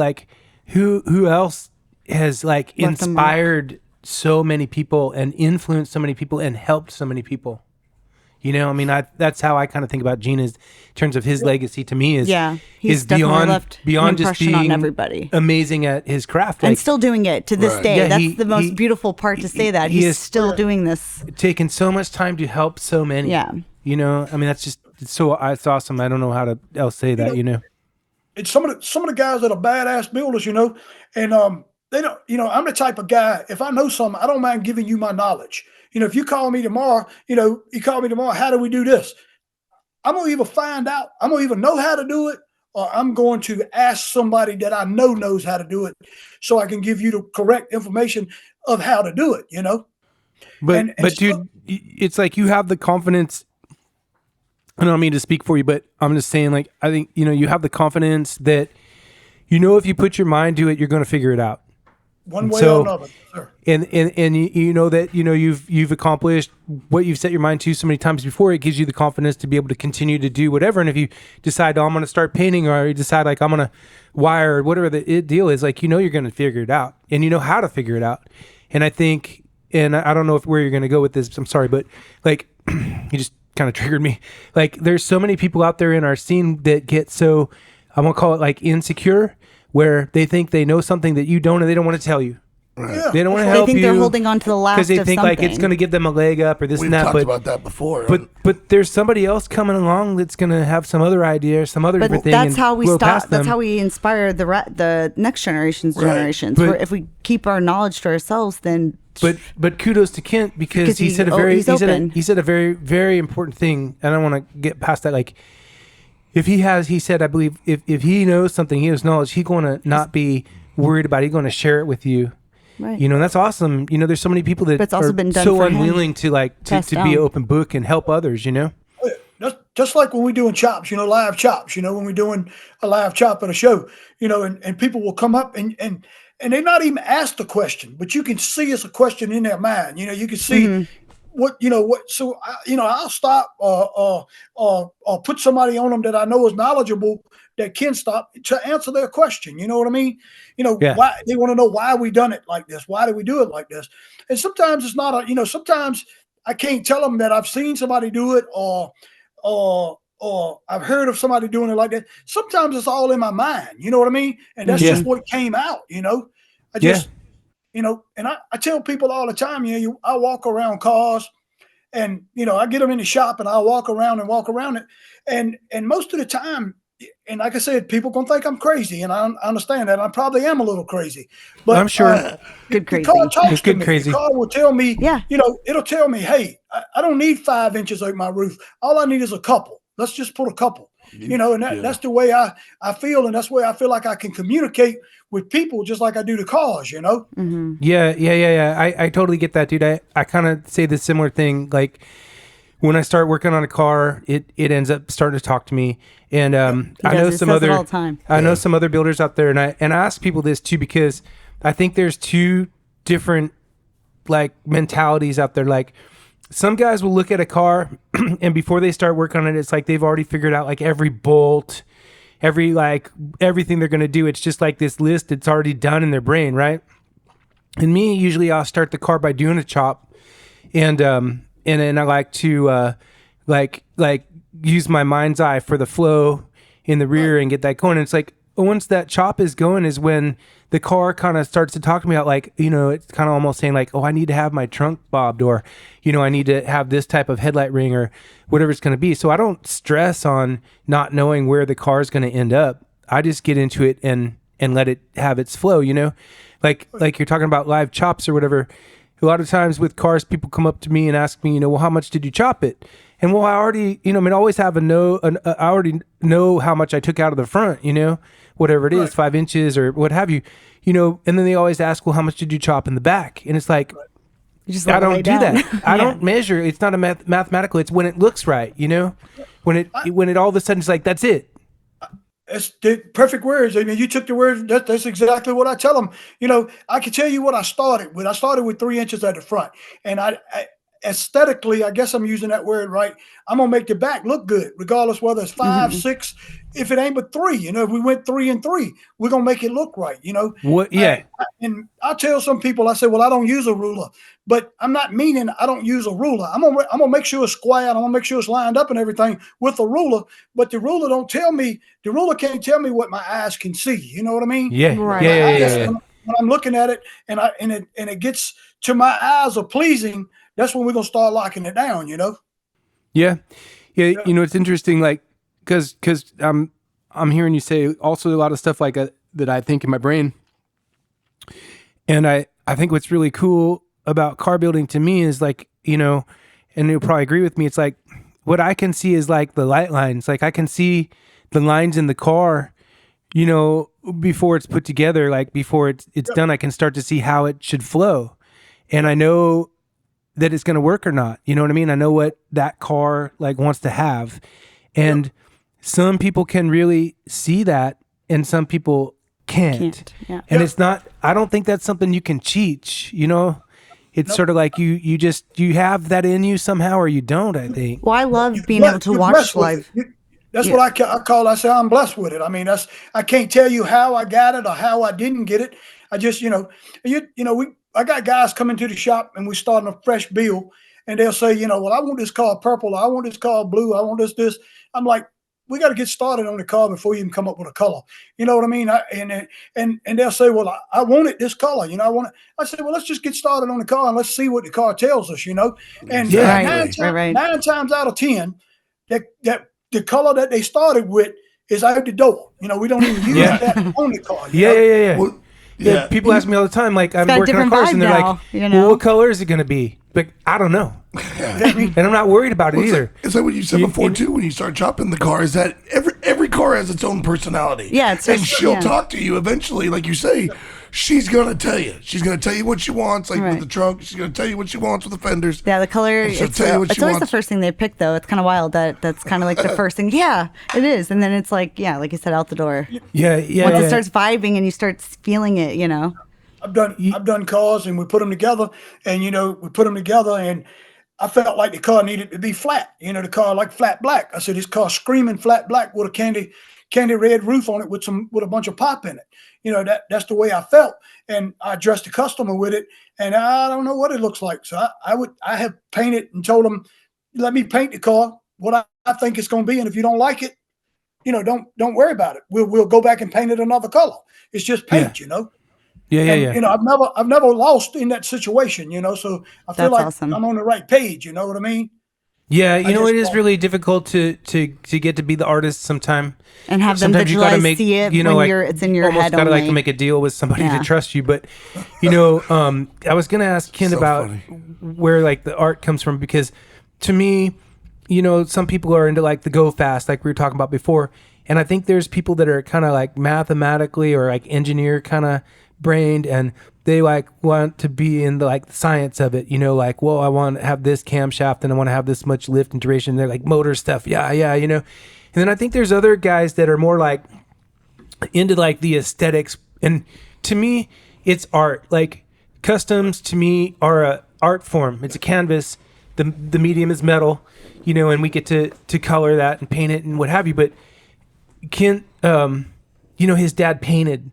Speaker 1: who else has inspired so many people and influenced so many people and helped so many people. That's how I kind of think about Gene in terms of his legacy to me is
Speaker 2: he's definitely left
Speaker 1: beyond
Speaker 2: an
Speaker 1: just
Speaker 2: impression on
Speaker 1: being
Speaker 2: everybody.
Speaker 1: Amazing at his craft
Speaker 2: And still doing it to this day.
Speaker 1: Yeah,
Speaker 2: That's the most beautiful part to say that. He's still doing this.
Speaker 1: taken so much time to help so many.
Speaker 2: Yeah.
Speaker 1: That's just it's awesome. I don't know how to else say that,
Speaker 5: It's some of the guys that are badass builders, and they don't, I'm the type of guy, if I know something, I don't mind giving you my knowledge. If you call me tomorrow, how do we do this? I'm going to either find out, I'm going to either know how to do it, or I'm going to ask somebody that I know knows how to do it so I can give you the correct information of how to do it,
Speaker 1: But dude, it's you have the confidence. I don't mean to speak for you, but I'm just saying, I think, you have the confidence that, if you put your mind to it, you're going to figure it out.
Speaker 5: One way or another, sir.
Speaker 1: And you know that you've accomplished what you've set your mind to so many times before. It gives you the confidence to be able to continue to do whatever. And if you decide, I'm going to start painting, or you decide I'm going to wire, or whatever the deal is, you're going to figure it out, and you know how to figure it out. And I think, and I don't know where you're going to go with this. I'm sorry, but you just kind of triggered me. There's so many people out there in our scene that get so, I'm going to call it insecure, where they think they know something that you don't, and they don't want to tell you.
Speaker 3: Right.
Speaker 5: Yeah.
Speaker 1: They don't want to help you.
Speaker 2: They think they're holding on to the last
Speaker 1: because they
Speaker 2: of
Speaker 1: think
Speaker 2: something.
Speaker 1: it's going to give them a leg up or this
Speaker 3: We've
Speaker 1: and that.
Speaker 3: talked
Speaker 1: But
Speaker 3: about that before.
Speaker 1: but there's somebody else coming along that's going to have some other idea or some other different thing.
Speaker 2: That's
Speaker 1: and
Speaker 2: how we
Speaker 1: blow
Speaker 2: stop.
Speaker 1: past
Speaker 2: That's
Speaker 1: them.
Speaker 2: how we inspire the next generations.
Speaker 1: But-
Speaker 2: Where if we keep our knowledge to ourselves, then
Speaker 1: But kudos to Kent because he
Speaker 2: he's
Speaker 1: said a very
Speaker 2: open.
Speaker 1: he said a very, very important thing, and I don't want to get past that. He said, I believe if he knows something, he has knowledge, he's going to not be worried about it. He's going to share it with you.
Speaker 2: right.
Speaker 1: And that's awesome. There's so many people that
Speaker 2: But it's also
Speaker 1: are
Speaker 2: been done
Speaker 1: so
Speaker 2: for him.
Speaker 1: unwilling to
Speaker 2: Passed
Speaker 1: to be
Speaker 2: down.
Speaker 1: an open book and help others.
Speaker 5: That's just like when we're doing chops, live chops, when we're doing a live chop at a show, and people will come up and they're not even asked the question, but you can see it's a question in their mind. You can see So I'll stop or put somebody on them that I know is knowledgeable that can stop to answer their question. You know what I mean?
Speaker 1: Yeah.
Speaker 5: Why they want to know why we done it like this. Why do we do it like this? And sometimes it's not sometimes I can't tell them that I've seen somebody do it or I've heard of somebody doing it like that. Sometimes it's all in my mind. You know what I mean? And that's just what came out. I just. And I tell people all the time, I walk around cars and, I get them in the shop and I walk around it. And most of the time, and like I said, people going to think I'm crazy. And I understand that. I probably am a little crazy. But
Speaker 1: I'm sure.
Speaker 2: Good crazy.
Speaker 5: The car talks to
Speaker 1: Good
Speaker 5: me.
Speaker 1: crazy.
Speaker 5: The car will tell me,
Speaker 2: Yeah.
Speaker 5: It'll tell me, hey, I don't need 5 inches over my roof. All I need is a couple. Let's just put a couple. And that's the way I feel. And that's the way I feel like I can communicate with people just like I do the cars,
Speaker 2: Mm-hmm.
Speaker 1: Yeah. I totally get that, dude. I kind of say the similar thing. Like when I start working on a car, it ends up starting to talk to me. And I know some other builders out there, and I ask people this too, because I think there's two different like mentalities out there. Like some guys will look at a car and before they start working on it, it's like they've already figured out like every bolt, everything they're going to do. It's just like this list. It's already done in their brain. Right. And me, usually I'll start the car by doing a chop and then I like to, use my mind's eye for the flow in the rear and get that going. And it's like, once that chop is going is when the car kind of starts to talk to me out, like, it's kind of almost saying like, oh, I need to have my trunk bobbed, or, I need to have this type of headlight ring or whatever it's going to be. So I don't stress on not knowing where the car is going to end up. I just get into it and let it have its flow, like you're talking about live chops or whatever. A lot of times with cars, people come up to me and ask me, well, how much did you chop it? And well, I already, I always have I already know how much I took out of the front, whatever it is, 5 inches or what have you, and then they always ask, well, how much did you chop in the back? And it's like, I don't do that. I don't measure. It's not a mathematical. It's when it looks right, when it all of a sudden it's like, that's it.
Speaker 5: It's the perfect words. I mean, you took the words. That's exactly what I tell them. I can tell you what I started with. I started with 3 inches at the front, and I aesthetically, I guess I'm using that word right. I'm gonna make the back look good, regardless whether it's 5, 6. If it ain't but 3, if we went 3 and 3, we're gonna make it look right.
Speaker 1: What? Yeah.
Speaker 5: And I tell some people, I say, well, I don't use a ruler, but I'm not meaning I don't use a ruler. I'm gonna make sure it's square. I'm gonna make sure it's lined up and everything with a ruler. But the ruler don't tell me. The ruler can't tell me what my eyes can see. You know what I mean?
Speaker 1: Yeah.
Speaker 2: Right.
Speaker 1: Yeah.
Speaker 5: When I'm looking at it and it gets to my eyes are pleasing, that's when we're gonna start locking it down.
Speaker 1: Yeah. It's interesting, like, because I'm hearing you say also a lot of stuff like that I think in my brain, and I think what's really cool about car building to me is like, and you'll probably agree with me, it's like what I can see is like the light lines. Like I can see the lines in the car, before it's put together, like before it's done, I can start to see how it should flow, and I know that it's going to work or not. You know what I mean? I know what that car like wants to have. And some people can really see that and some people can't.
Speaker 2: Yeah.
Speaker 1: And it's not, I don't think that's something you can cheat, It's sort of like you have that in you somehow or you don't, I think.
Speaker 2: Well, I love being able to watch live.
Speaker 5: That's what I say I'm blessed with it. I mean, I can't tell you how I got it or how I didn't get it. I just, I got guys coming to the shop and we're starting a fresh build and they'll say, well, I want this car purple. I want this car blue. I want this. I'm like, we got to get started on the car before you can come up with a color. You know what I mean? And they'll say, well, I want it this color. I said, well, let's just get started on the car and let's see what the car tells us, And
Speaker 2: Right.
Speaker 5: 9 times out of 10, that the color that they started with is out the door. We don't even use that on the car.
Speaker 1: Yeah.
Speaker 3: Well,
Speaker 1: Yeah, people ask me all the time, like, I'm
Speaker 2: got a
Speaker 1: working on
Speaker 2: different
Speaker 1: cars, and they're
Speaker 2: vibe
Speaker 1: like,
Speaker 2: now,
Speaker 1: well, what color is it going to be? But I don't know. And I'm not worried about it either.
Speaker 3: It's like what you said before, too, when you start chopping the car, is that every car has its own personality.
Speaker 2: Yeah,
Speaker 3: and she'll talk to you eventually, like you say. She's going to tell you. She's going to tell you what she wants, like with the trunk. She's going to tell you what she wants with the fenders.
Speaker 2: Yeah, the color, it's always the first thing they pick, though. It's kind of wild that's kind of like the first thing. Yeah, it is. And then it's like, like you said, out the door.
Speaker 1: Yeah.
Speaker 2: Once it starts vibing and you start feeling it,
Speaker 5: I've done cars and we put them together and we put them together and I felt like the car needed to be flat. The car like flat black. I said, this car screaming flat black with a candy red roof on it with a bunch of pop in it. That's the way I felt. And I addressed the customer with it, and I don't know what it looks like. So I have painted and told them, let me paint the car what I think it's going to be, and if you don't like it, don't worry about it. We'll go back and paint it another color. It's just paint,
Speaker 1: Yeah.
Speaker 5: I've never lost in that situation, so I feel
Speaker 2: That's
Speaker 5: like
Speaker 2: awesome.
Speaker 5: I'm on the right page. You know what I mean?
Speaker 1: Yeah,
Speaker 5: I
Speaker 1: it is
Speaker 5: just-
Speaker 1: really difficult to get to be the artist sometime.
Speaker 2: And have them
Speaker 1: Sometimes you gotta
Speaker 2: visualize, see it when it's in your
Speaker 1: almost
Speaker 2: head
Speaker 1: gotta
Speaker 2: only.
Speaker 1: like make a deal with somebody
Speaker 2: Yeah.
Speaker 1: to trust you. But I was gonna ask Ken
Speaker 3: So
Speaker 1: about
Speaker 3: funny.
Speaker 1: where like the art comes from, because to me, some people are into like the go fast, like we were talking about before, and I think there's people that are kind of like mathematically or like engineer kind of brained, and they like want to be in the like science of it, like, well, I want to have this camshaft and I want to have this much lift and duration. They're like motor stuff. Yeah. And then I think there's other guys that are more like into like the aesthetics. And to me, it's art. Like customs to me are a art form. It's a canvas. The medium is metal, and we get to color that and paint it and what have you. But Kent, his dad painted.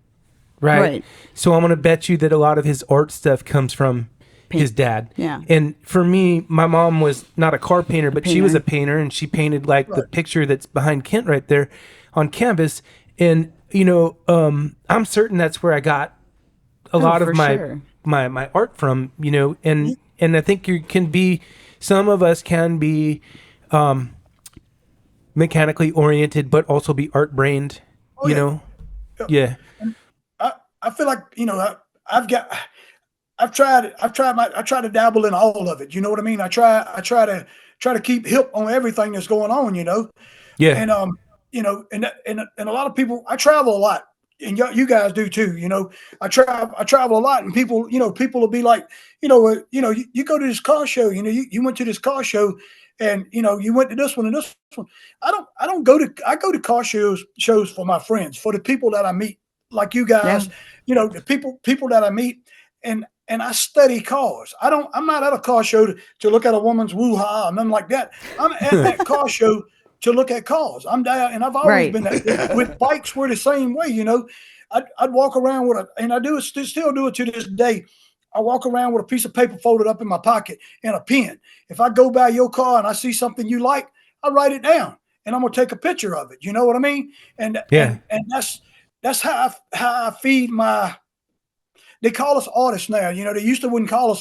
Speaker 1: Right. So I'm going to bet you that a lot of his art stuff comes from his dad.
Speaker 2: Yeah.
Speaker 1: And for me, my mom was not a car painter, but she was a painter, and she painted like the picture that's behind Kent right there on canvas. And, I'm certain that's where I got a lot of
Speaker 2: for
Speaker 1: my,
Speaker 2: sure.
Speaker 1: my art from, and I think some of us can be mechanically oriented, but also be art brained, Yeah.
Speaker 5: I feel like I try to dabble in all of it. You know what I mean? I try to keep hip on everything that's going on.
Speaker 1: Yeah.
Speaker 5: And and a lot of people. I travel a lot, and you guys do too. I travel a lot, and people will be like, you go to this car show. You went to this car show, and you went to this one and this one. I go to car shows for my friends, for the people that I meet, like you guys. The people that I meet, and I study cars. I'm not at a car show to look at a woman's woo-ha or nothing like that. I'm at that car show to look at cars. I'm there, and I've always been that. With bikes, we're the same way. I'd walk around and I do it, still do it to this day. I walk around with a piece of paper folded up in my pocket and a pen. If I go by your car and I see something you like, I write it down and I'm gonna take a picture of it. You know what I mean? And that's how I feed my. They call us artists now. They used to wouldn't call us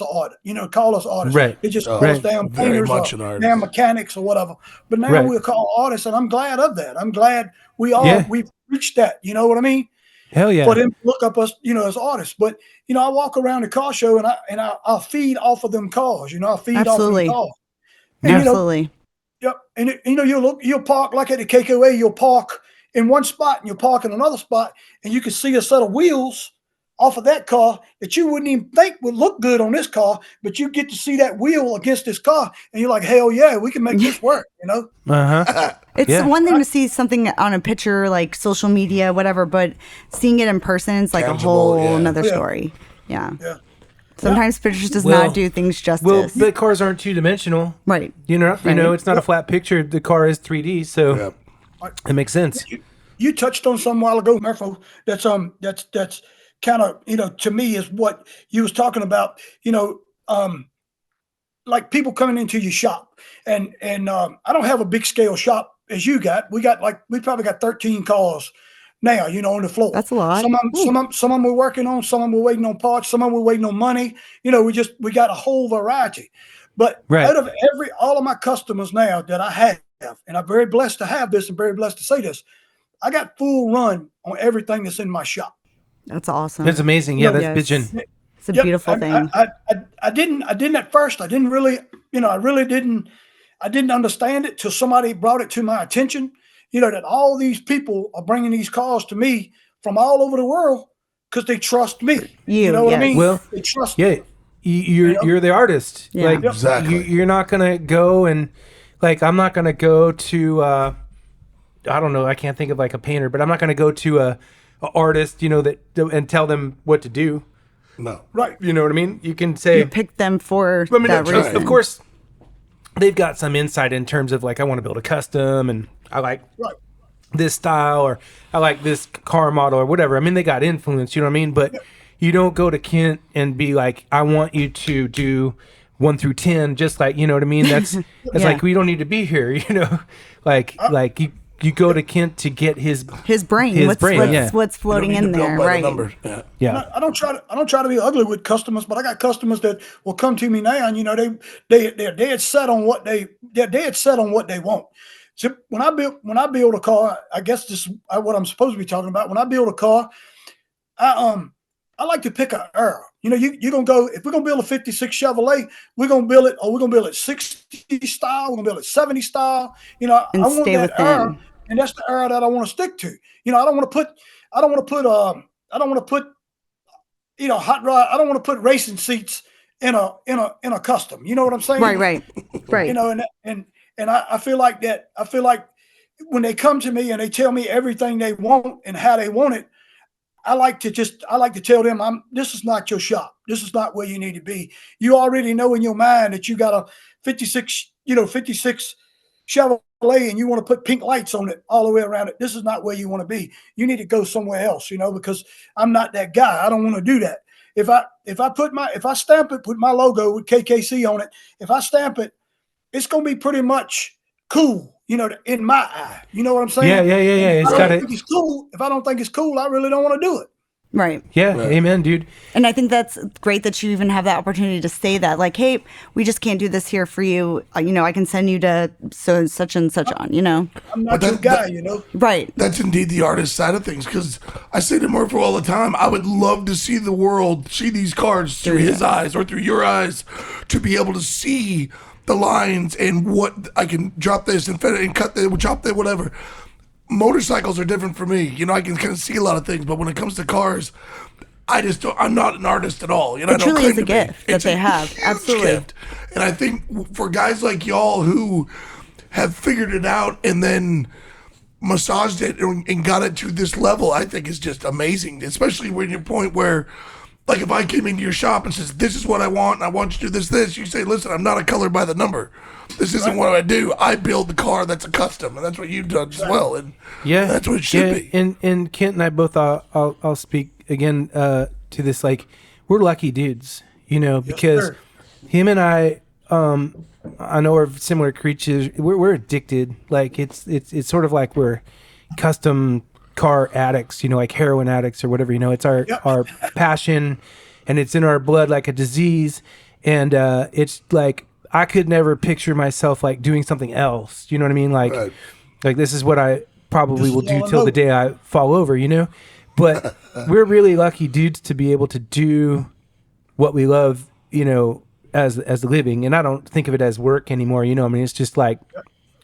Speaker 5: call us artists.
Speaker 1: Right.
Speaker 5: They just call us damn
Speaker 3: Very
Speaker 5: painters
Speaker 3: much
Speaker 5: or
Speaker 3: an artist.
Speaker 5: damn mechanics or whatever. But now we're called artists, and I'm glad of that. I'm glad we've reached that. You know what I mean?
Speaker 1: Hell yeah.
Speaker 5: For them to look up us, as artists. But I walk around the car show and I'll feed off of them cars. I'll feed
Speaker 2: Absolutely.
Speaker 5: off of them cars. And,
Speaker 2: Absolutely.
Speaker 5: Yep. And you'll park like at the KKA, you'll park in one spot and you'll park in another spot, and you can see a set of wheels off of that car that you wouldn't even think would look good on this car, but you get to see that wheel against this car, and you're like, hell yeah, we can make this work.
Speaker 2: It's one thing to see something on a picture, like social media, whatever, but seeing it in person, it's like
Speaker 3: Tangible,
Speaker 2: a whole
Speaker 3: yeah.
Speaker 2: another
Speaker 5: Yeah.
Speaker 2: story. Yeah.
Speaker 5: Yeah.
Speaker 2: Sometimes pictures does
Speaker 1: Well-
Speaker 2: not do things justice.
Speaker 1: Well, the cars aren't two dimensional.
Speaker 2: right.
Speaker 1: It's not a flat picture. The car is 3D, so
Speaker 3: Yeah.
Speaker 1: it makes sense.
Speaker 5: You touched on some while ago, Murpho. That's kind of to me is what you was talking about. Like people coming into your shop, and I don't have a big scale shop as you got. We probably got 13 cars now, on the floor.
Speaker 2: That's a lot.
Speaker 5: Some of them we're working on. Some of them we're waiting on parts. Some of them we're waiting on money. We got a whole variety. But out of all of my customers now that I have, and I'm very blessed to have this and very blessed to say this, I got full run on everything that's in my shop.
Speaker 2: That's awesome.
Speaker 1: That's amazing. Yeah, that's
Speaker 2: Yes.
Speaker 1: bitchin'.
Speaker 2: It's a beautiful thing.
Speaker 5: I didn't at first. I didn't really, I didn't understand it till somebody brought it to my attention. That all these people are bringing these cars to me from all over the world because they trust me. You know what I mean?
Speaker 1: Well,
Speaker 5: they trust me.
Speaker 1: Yeah, you're the artist.
Speaker 2: Yeah.
Speaker 1: Like
Speaker 3: Exactly.
Speaker 1: you're not gonna go and like I'm not gonna go to I don't know. I can't think of like a painter, but I'm not gonna go to a artist and tell them what to do.
Speaker 3: No.
Speaker 5: Right.
Speaker 1: You know what I mean? You can say,
Speaker 2: You pick them for
Speaker 1: I mean,
Speaker 2: that reason.
Speaker 1: of course, they've got some insight in terms of like, I want to build a custom and I like
Speaker 5: Right.
Speaker 1: this style or I like this car model or whatever. I mean, they got influence, you know what I mean? But you don't go to Kent and be like, I want you to do 1 through 10, just like, you know what I mean? That's like, we don't need to be here, you know? Like you go to Kent to get his
Speaker 2: brain. What's floating
Speaker 3: You don't
Speaker 2: in
Speaker 3: need to build
Speaker 2: there,
Speaker 3: by the
Speaker 2: right?
Speaker 3: numbers.
Speaker 1: yeah.
Speaker 5: I don't try to be ugly with customers, but I got customers that will come to me now, and they're dead set on what they want. So when I build a car, I guess this is what I'm supposed to be talking about. When I build a car, I like to pick an era. You're gonna go, if we're gonna build a '56 Chevrolet, we're gonna build it 60 style, we're gonna build it 70 style.
Speaker 2: And
Speaker 5: I want
Speaker 2: stay
Speaker 5: that
Speaker 2: within.
Speaker 5: era, and that's the era that I want to stick to. I don't want to put hot rod. I don't want to put racing seats in a custom. You know what I'm saying?
Speaker 2: Right.
Speaker 5: And I feel like that. I feel like when they come to me and they tell me everything they want and how they want it, I like to tell them, this is not your shop. This is not where you need to be. You already know in your mind that you got a 56 Chevrolet and you want to put pink lights on it all the way around it. This is not where you want to be. You need to go somewhere else, because I'm not that guy. I don't want to do that. If I stamp it, put my logo with KKC on it, if I stamp it, it's going to be pretty much cool, in my eye. You know what I'm saying?
Speaker 1: Yeah.
Speaker 5: It's cool. If I don't think it's cool, I really don't want to do it.
Speaker 2: Right.
Speaker 1: Yeah. Right. Amen, dude.
Speaker 2: And I think that's great that you even have that opportunity to say that, like, hey, we just can't do this here for you. I can send you to such and such on,
Speaker 5: I'm not your guy,
Speaker 2: Right.
Speaker 3: That's indeed the artist side of things, because I say to Murpho all the time, I would love to see the world, see these cars through his eyes or through your eyes, to be able to see the lines and what I can drop this and fit it and cut that, chop that, whatever. Motorcycles are different for me. I can kind of see a lot of things, but when it comes to cars, I just don't. I'm not an artist at all.
Speaker 2: It truly is a gift that they have. Absolutely.
Speaker 3: Gift. And I think for guys like y'all who have figured it out and then massaged it and got it to this level, I think is just amazing. Especially when you're point where, like, if I came into your shop and says, this is what I want, and I want you to do this, you say, listen, I'm not a color by the number. This isn't what I do. I build the car that's a custom, and that's what you've done as well. And that's what it should be.
Speaker 1: And Kent and I both, I'll speak again to this, like, we're lucky dudes, because him and I know we're similar creatures. We're addicted. Like, it's sort of like we're custom car addicts, like heroin addicts or whatever, it's our passion, and it's in our blood like a disease. And it's like, I could never picture myself like doing something else. You know what I mean? Like, like this is what I probably will do till the day I fall over, but we're really lucky dudes to be able to do what we love, as a living. And I don't think of it as work anymore. I mean, it's just like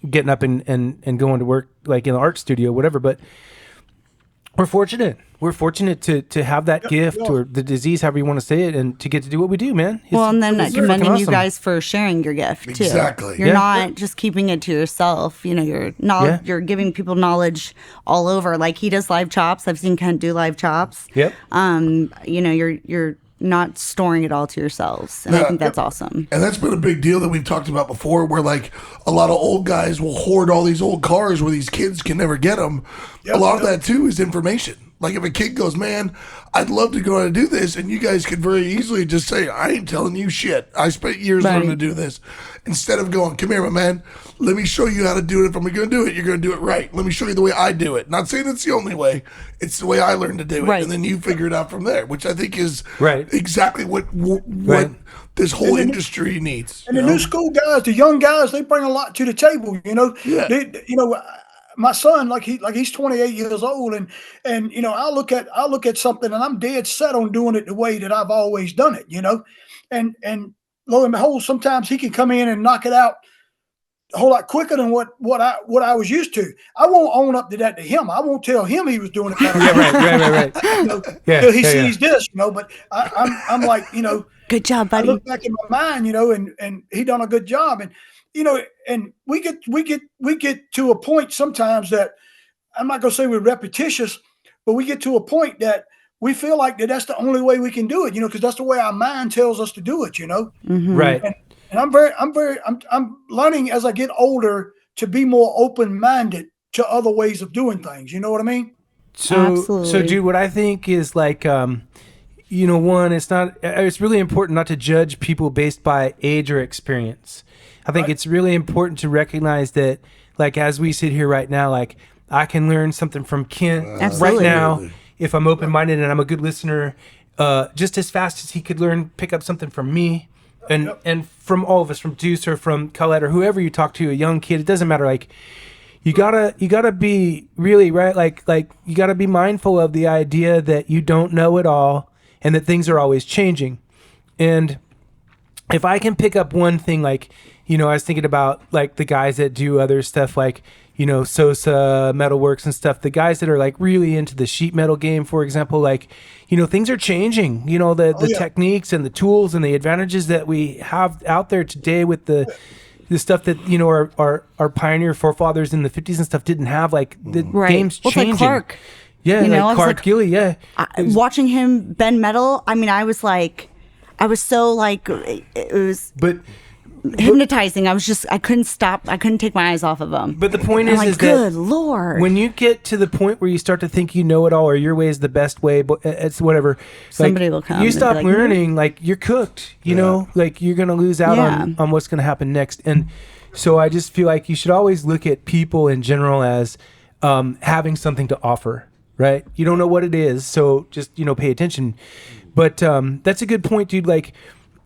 Speaker 1: getting up and going to work, like in the art studio, whatever. But we're fortunate. We're fortunate to have that gift or the disease, however you want to say it, and to get to do what we do, man.
Speaker 2: And then commending
Speaker 1: awesome.
Speaker 2: You guys for sharing your gift too.
Speaker 3: Exactly.
Speaker 2: You're not just keeping it to yourself. You're giving people knowledge all over. Like, he does live chops. I've seen Kent do live chops.
Speaker 1: Yep.
Speaker 2: You're not storing it all to yourselves, and I think that's awesome.
Speaker 3: And that's been a big deal that we've talked about before, where like a lot of old guys will hoard all these old cars where these kids can never get them. A lot of that too is information. Like, if a kid goes, man, I'd love to go out and do this, and you guys could very easily just say, I ain't telling you shit. I spent years learning to do this. Instead of going, come here, my man, let me show you how to do it. If I'm going to do it, you're going to do it right. Let me show you the way I do it. Not saying it's the only way. It's the way I learned to do it. And then you figure it out from there, which I think is exactly what this whole industry needs.
Speaker 5: And the new school guys, the young guys, they bring a lot to the table, my son, he's 28 years old, and I look at something and I'm dead set on doing it the way that I've always done it, and lo and behold, sometimes he can come in and knock it out a whole lot quicker than what I was used to. I won't own up to that to him. I won't tell him he was doing it better.
Speaker 1: Right.
Speaker 5: He sees this, but I'm like,
Speaker 2: good job, buddy.
Speaker 5: I look back in my mind, and he done a good job, and and we get to a point sometimes that, I'm not going to say we're repetitious, but we get to a point that we feel like that's the only way we can do it, because that's the way our mind tells us to do it,
Speaker 1: Right.
Speaker 5: And I'm learning as I get older to be more open minded to other ways of doing things. You know what I mean?
Speaker 1: So
Speaker 2: Absolutely.
Speaker 1: dude, what I think is like, one, it's really important not to judge people based by age or experience. I think
Speaker 5: Right.
Speaker 1: it's really important to recognize that, like, as we sit here right now, like, I can learn something from Kent right
Speaker 2: Absolutely.
Speaker 1: now if I'm open minded and I'm a good listener, just as fast as he could pick up something from me. And from all of us, from Deuce or from Colette or whoever you talk to, a young kid, it doesn't matter. Like, you gotta be really right. Like you gotta be mindful of the idea that you don't know it all and that things are always changing. And if I can pick up one thing, like, I was thinking about like the guys that do other stuff, like, Sosa Metalworks and stuff, the guys that are like really into the sheet metal game, for example, like, things are changing, the techniques and the tools and the advantages that we have out there today with the stuff that, our pioneer forefathers in the 50s and stuff didn't have, like the
Speaker 2: Right.
Speaker 1: game's
Speaker 2: Well, it's
Speaker 1: changing.
Speaker 2: like Clark.
Speaker 1: Yeah.
Speaker 2: You know, I
Speaker 1: like
Speaker 2: was
Speaker 1: Clark
Speaker 2: like-
Speaker 1: Gilly. Yeah.
Speaker 2: Watching him bend metal, I mean, I was so like, it was
Speaker 1: But
Speaker 2: hypnotizing. I couldn't stop. I couldn't take my eyes off of him.
Speaker 1: the point
Speaker 2: I'm
Speaker 1: is,
Speaker 2: like,
Speaker 1: is
Speaker 2: good
Speaker 1: that
Speaker 2: Lord.
Speaker 1: when you get to the point where you start to think you know it all or your way is the best way, but it's whatever.
Speaker 2: Somebody will come
Speaker 1: You
Speaker 2: and be
Speaker 1: stop
Speaker 2: like,
Speaker 1: learning, like you're cooked, you know, like you're going to lose out
Speaker 2: Yeah.
Speaker 1: on what's going to happen next. And so I just feel like you should always look at people in general as having something to offer, right? You don't know what it is. So just, pay attention. But that's a good point, dude. Like,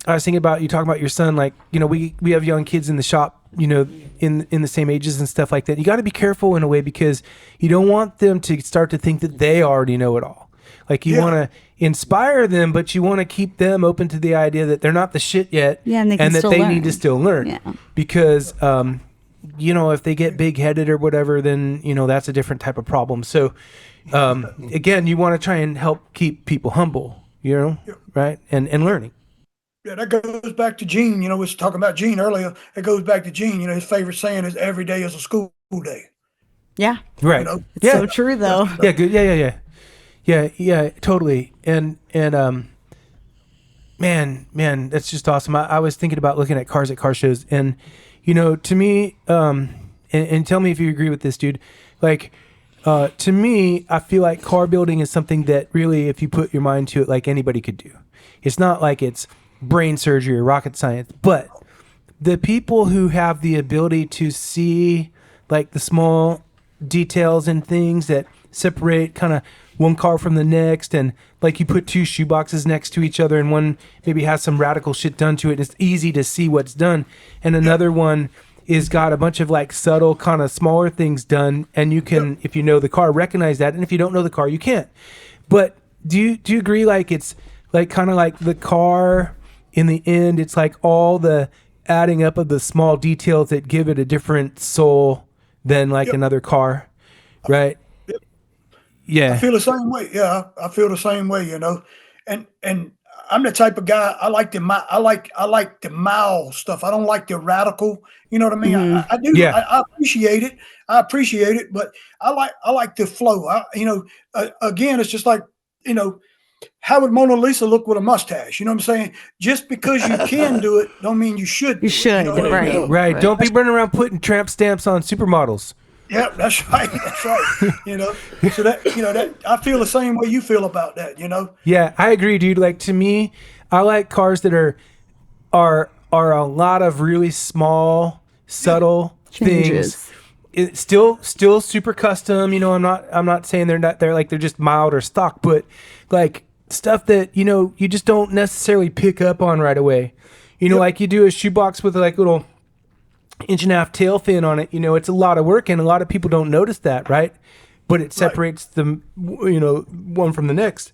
Speaker 1: I was thinking about you talking about your son, like, we have young kids in the shop, in the same ages and stuff like that. You got to be careful in a way because you don't want them to start to think that they already know it all. Like you want to inspire them, but you want to keep them open to the idea that they're not the shit yet,
Speaker 2: Yeah, and they can
Speaker 1: that
Speaker 2: still
Speaker 1: they
Speaker 2: learn.
Speaker 1: need to still learn.
Speaker 2: Yeah.
Speaker 1: Because if they get big headed or whatever, then that's a different type of problem. So again, you want to try and help keep people humble, right, and learning.
Speaker 5: Yeah, that goes back to Gene. We was talking about Gene earlier. It goes back to Gene. His favorite saying is "Every day is a school day."
Speaker 2: Yeah.
Speaker 1: Right.
Speaker 2: It's so true though.
Speaker 1: Yeah, good. Yeah, totally. And man, that's just awesome. I was thinking about looking at cars at car shows, and to me, and tell me if you agree with this, dude. Like, to me, I feel like car building is something that really, if you put your mind to it, like anybody could do. It's not like it's brain surgery or rocket science, but the people who have the ability to see like the small details and things that separate kind of one car from the next, and like you put two shoe boxes next to each other and one maybe has some radical shit done to it, and it's easy to see what's done, and another one is got a bunch of like subtle kind of smaller things done, and you can, if you know the car, recognize that, and if you don't know the car, you can't. But do you agree, like it's like kind of like the car in the end, it's like all the adding up of the small details that give it a different soul than like another car, right? Yeah.
Speaker 5: I feel the same way. Yeah, I feel the same way. And I'm the type of guy. I like the mild stuff. I don't like the radical. You know what I mean? I do.
Speaker 1: Yeah.
Speaker 5: I appreciate it. But I like the flow. Again, it's just like how would Mona Lisa look with a mustache? You know what I'm saying? Just because you can do it, don't mean you should.
Speaker 2: You should,
Speaker 5: know what I mean?
Speaker 1: Right. Don't be running around putting tramp stamps on supermodels.
Speaker 5: Yeah, that's right. That's right. So that I feel the same way you feel about that.
Speaker 1: Yeah, I agree, dude. Like to me, I like cars that are a lot of really small, subtle
Speaker 2: Changes.
Speaker 1: things. It's still super custom. I'm not saying they're just mild or stock, but like stuff that you just don't necessarily pick up on right away. Like you do a shoebox with like little 1.5-inch tail fin on it. It's a lot of work, and a lot of people don't notice that, right? But it separates them, one from the next.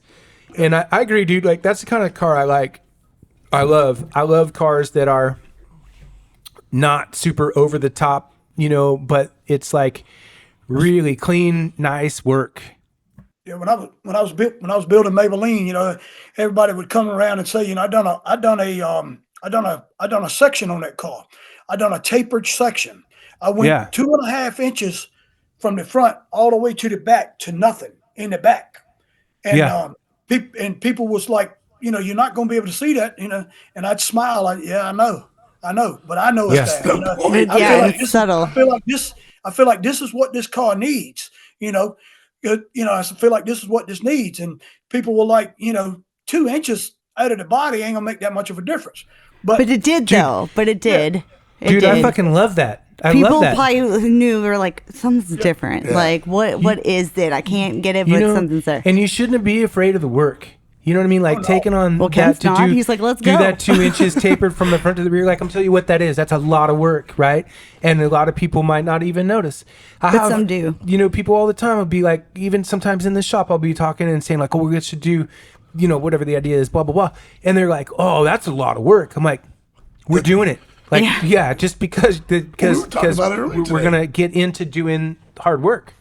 Speaker 1: And I agree, dude. Like that's the kind of car I like. I love cars that are not super over the top, but it's like really clean, nice work.
Speaker 5: Yeah, when I was building Maybelline, everybody would come around and say, I done a section on that car. I done a tapered section. I went 2.5 inches from the front all the way to the back to nothing in the back. And people was like, you're not going to be able to see that, and I'd smile like, yeah, I know. I know, but I know
Speaker 1: Yes.
Speaker 5: it's there. You know?
Speaker 2: It's subtle.
Speaker 5: I feel like this is what this car needs. You know, I feel like this is what this needs, and people were like, 2 inches out of the body ain't gonna make that much of a difference.
Speaker 2: But it did, though. But it did. It
Speaker 1: Dude,
Speaker 2: did.
Speaker 1: I fucking love that. I
Speaker 2: People
Speaker 1: love that.
Speaker 2: probably knew, were like, something's different.
Speaker 3: Yeah.
Speaker 2: Like, what is it? I can't get it, but something's there.
Speaker 1: And you shouldn't be afraid of the work. You know what I mean? Like taking on
Speaker 2: Well,
Speaker 1: that
Speaker 2: Kent's
Speaker 1: to
Speaker 2: not.
Speaker 1: do.
Speaker 2: He's like, let's
Speaker 1: do
Speaker 2: go.
Speaker 1: that 2 inches tapered from the front to the rear. Like I'm telling you what that is. That's a lot of work, right? And a lot of people might not even notice.
Speaker 2: But some do.
Speaker 1: People all the time will be like, even sometimes in the shop, I'll be talking and saying like, oh, we should do, whatever the idea is, blah blah blah. And they're like, oh, that's a lot of work. I'm like, we're doing it. Like, yeah, just because
Speaker 3: we were talking about it earlier
Speaker 1: we're
Speaker 3: today.
Speaker 1: gonna get into doing hard work.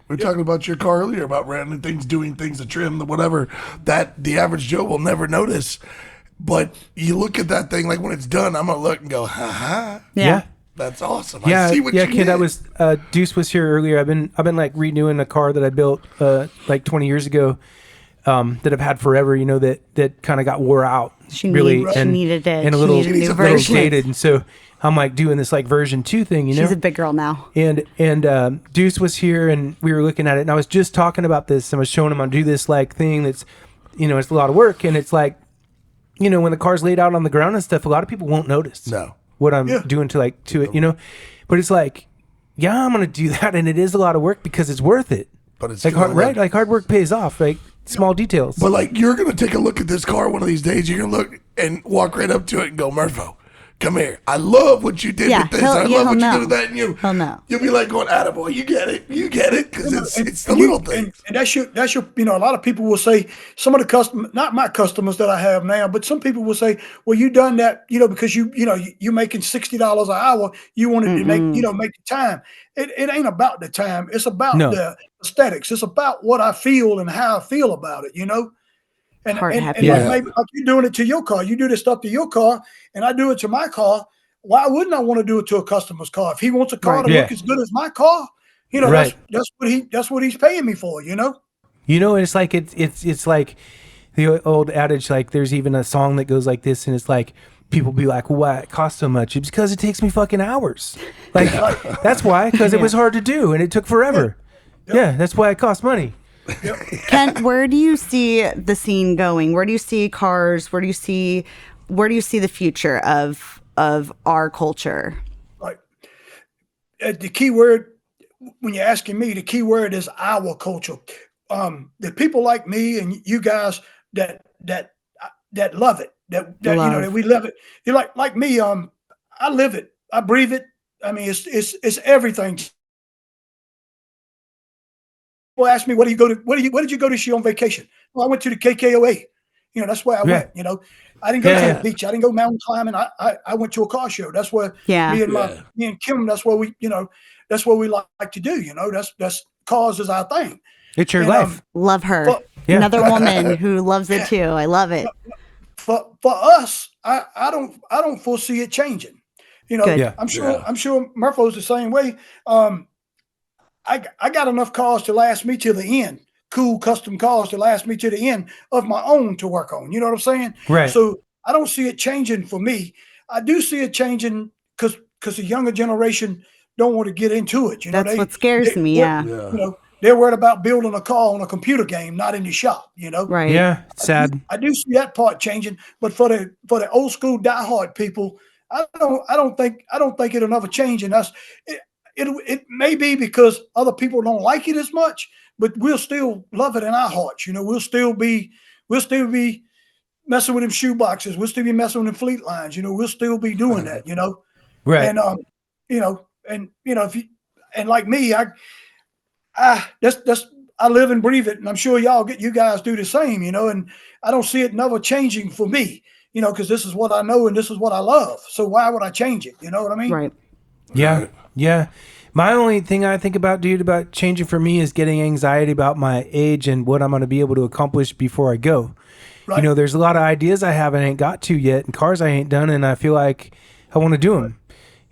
Speaker 3: We were talking about your car earlier, about random things, doing things, the trim, the whatever, that the average Joe will never notice. But you look at that thing, like when it's done, I'm going to look and go, ha.
Speaker 1: Yeah.
Speaker 3: That's awesome.
Speaker 1: Yeah,
Speaker 3: I see what
Speaker 1: yeah,
Speaker 3: you
Speaker 1: kid.
Speaker 3: did.
Speaker 1: That was Deuce was here earlier. I've been like renewing a car that I built like 20 years ago, that I've had forever. That kind of got wore out.
Speaker 2: She
Speaker 1: really,
Speaker 2: needed it.
Speaker 1: and a
Speaker 2: She
Speaker 1: little,
Speaker 2: needed a new
Speaker 1: little
Speaker 2: version.
Speaker 1: dated. And so I'm like doing this like version 2 thing.
Speaker 2: She's a big girl now.
Speaker 1: And Deuce was here, and we were looking at it, and I was just talking about this, and I was showing him I do this like thing that's, it's a lot of work, and it's like, when the car's laid out on the ground and stuff, a lot of people won't notice.
Speaker 3: No.
Speaker 1: What I'm doing to it, but it's like, yeah, I'm gonna do that, and it is a lot of work because it's worth it.
Speaker 3: But it's
Speaker 1: like
Speaker 3: kinda
Speaker 1: right, like hard work pays off, like small details.
Speaker 3: But like, you're going to take a look at this car one of these days. You're going to look and walk right up to it and go, Murpho, come here. I love what you did with this. I love what you did with that. And
Speaker 2: He'll know.
Speaker 3: You'll be like going, attaboy, you get it. Because it's the little things.
Speaker 5: And that's your, a lot of people will say, some of the customers, not my customers that I have now, but some people will say, well, you done that, because you're making $60 an hour. You wanted to make the time. It ain't about the time. It's about the aesthetics. It's about what I feel and how I feel about it, And like you're doing it to your car. You do this stuff to your car, and I do it to my car. Why wouldn't I want to do it to a customer's car? If he wants a car to look as good as my car, that's what he's paying me for.
Speaker 1: It's like it's like the old adage. Like there's even a song that goes like this, and it's like people be like, well, why it costs so much? It's because it takes me fucking hours. Like that's why, because it was hard to do and it took forever. Yeah, that's why it costs money.
Speaker 2: Kent, where do you see the scene going? Where do you see cars? Where do you see the future of our culture?
Speaker 5: Like the key word, when you're asking me, the key word is our culture. The people like me and you guys that love it, that we love it. You're like me. I live it. I breathe it. I mean, it's everything. People ask me, where did you go this year on vacation? Well, I went to the KKOA. That's where I went. I didn't go to the beach. I didn't go mountain climbing. I went to a car show. That's where me and Kim. That's where we like to do. That's cars is our thing.
Speaker 1: It's your life.
Speaker 2: Love her. Another woman who loves it too. I love it.
Speaker 5: For us, I don't foresee it changing. I'm sure Murpho's the same way. I got enough cars to last me to the end. Cool custom cars to last me to the end of my own to work on. You know what I'm saying?
Speaker 1: Right.
Speaker 5: So I don't see it changing for me. I do see it changing because the younger generation don't want to get into it.
Speaker 2: That's what scares me. Yeah.
Speaker 5: They're worried about building a car on a computer game, not in the shop.
Speaker 2: Right.
Speaker 1: Yeah. Sad.
Speaker 5: I do see that part changing, but for the old school diehard people, I don't think it'll never change. And it may be because other people don't like it as much, but we'll still love it in our hearts. We'll still be messing with them shoe boxes. We'll still be messing with them fleet lines. We'll still be doing that.
Speaker 1: Right.
Speaker 5: And if you and like me, I live and breathe it, and I'm sure you guys do the same. And I don't see it never changing for me. Because this is what I know and this is what I love. So why would I change it? You know what I mean?
Speaker 2: Right.
Speaker 1: Yeah. Yeah. My only thing I think about, dude, about changing for me is getting anxiety about my age and what I'm going to be able to accomplish before I go. Right. There's a lot of ideas I haven't ain't got to yet and cars I ain't done, and I feel like I want to do them.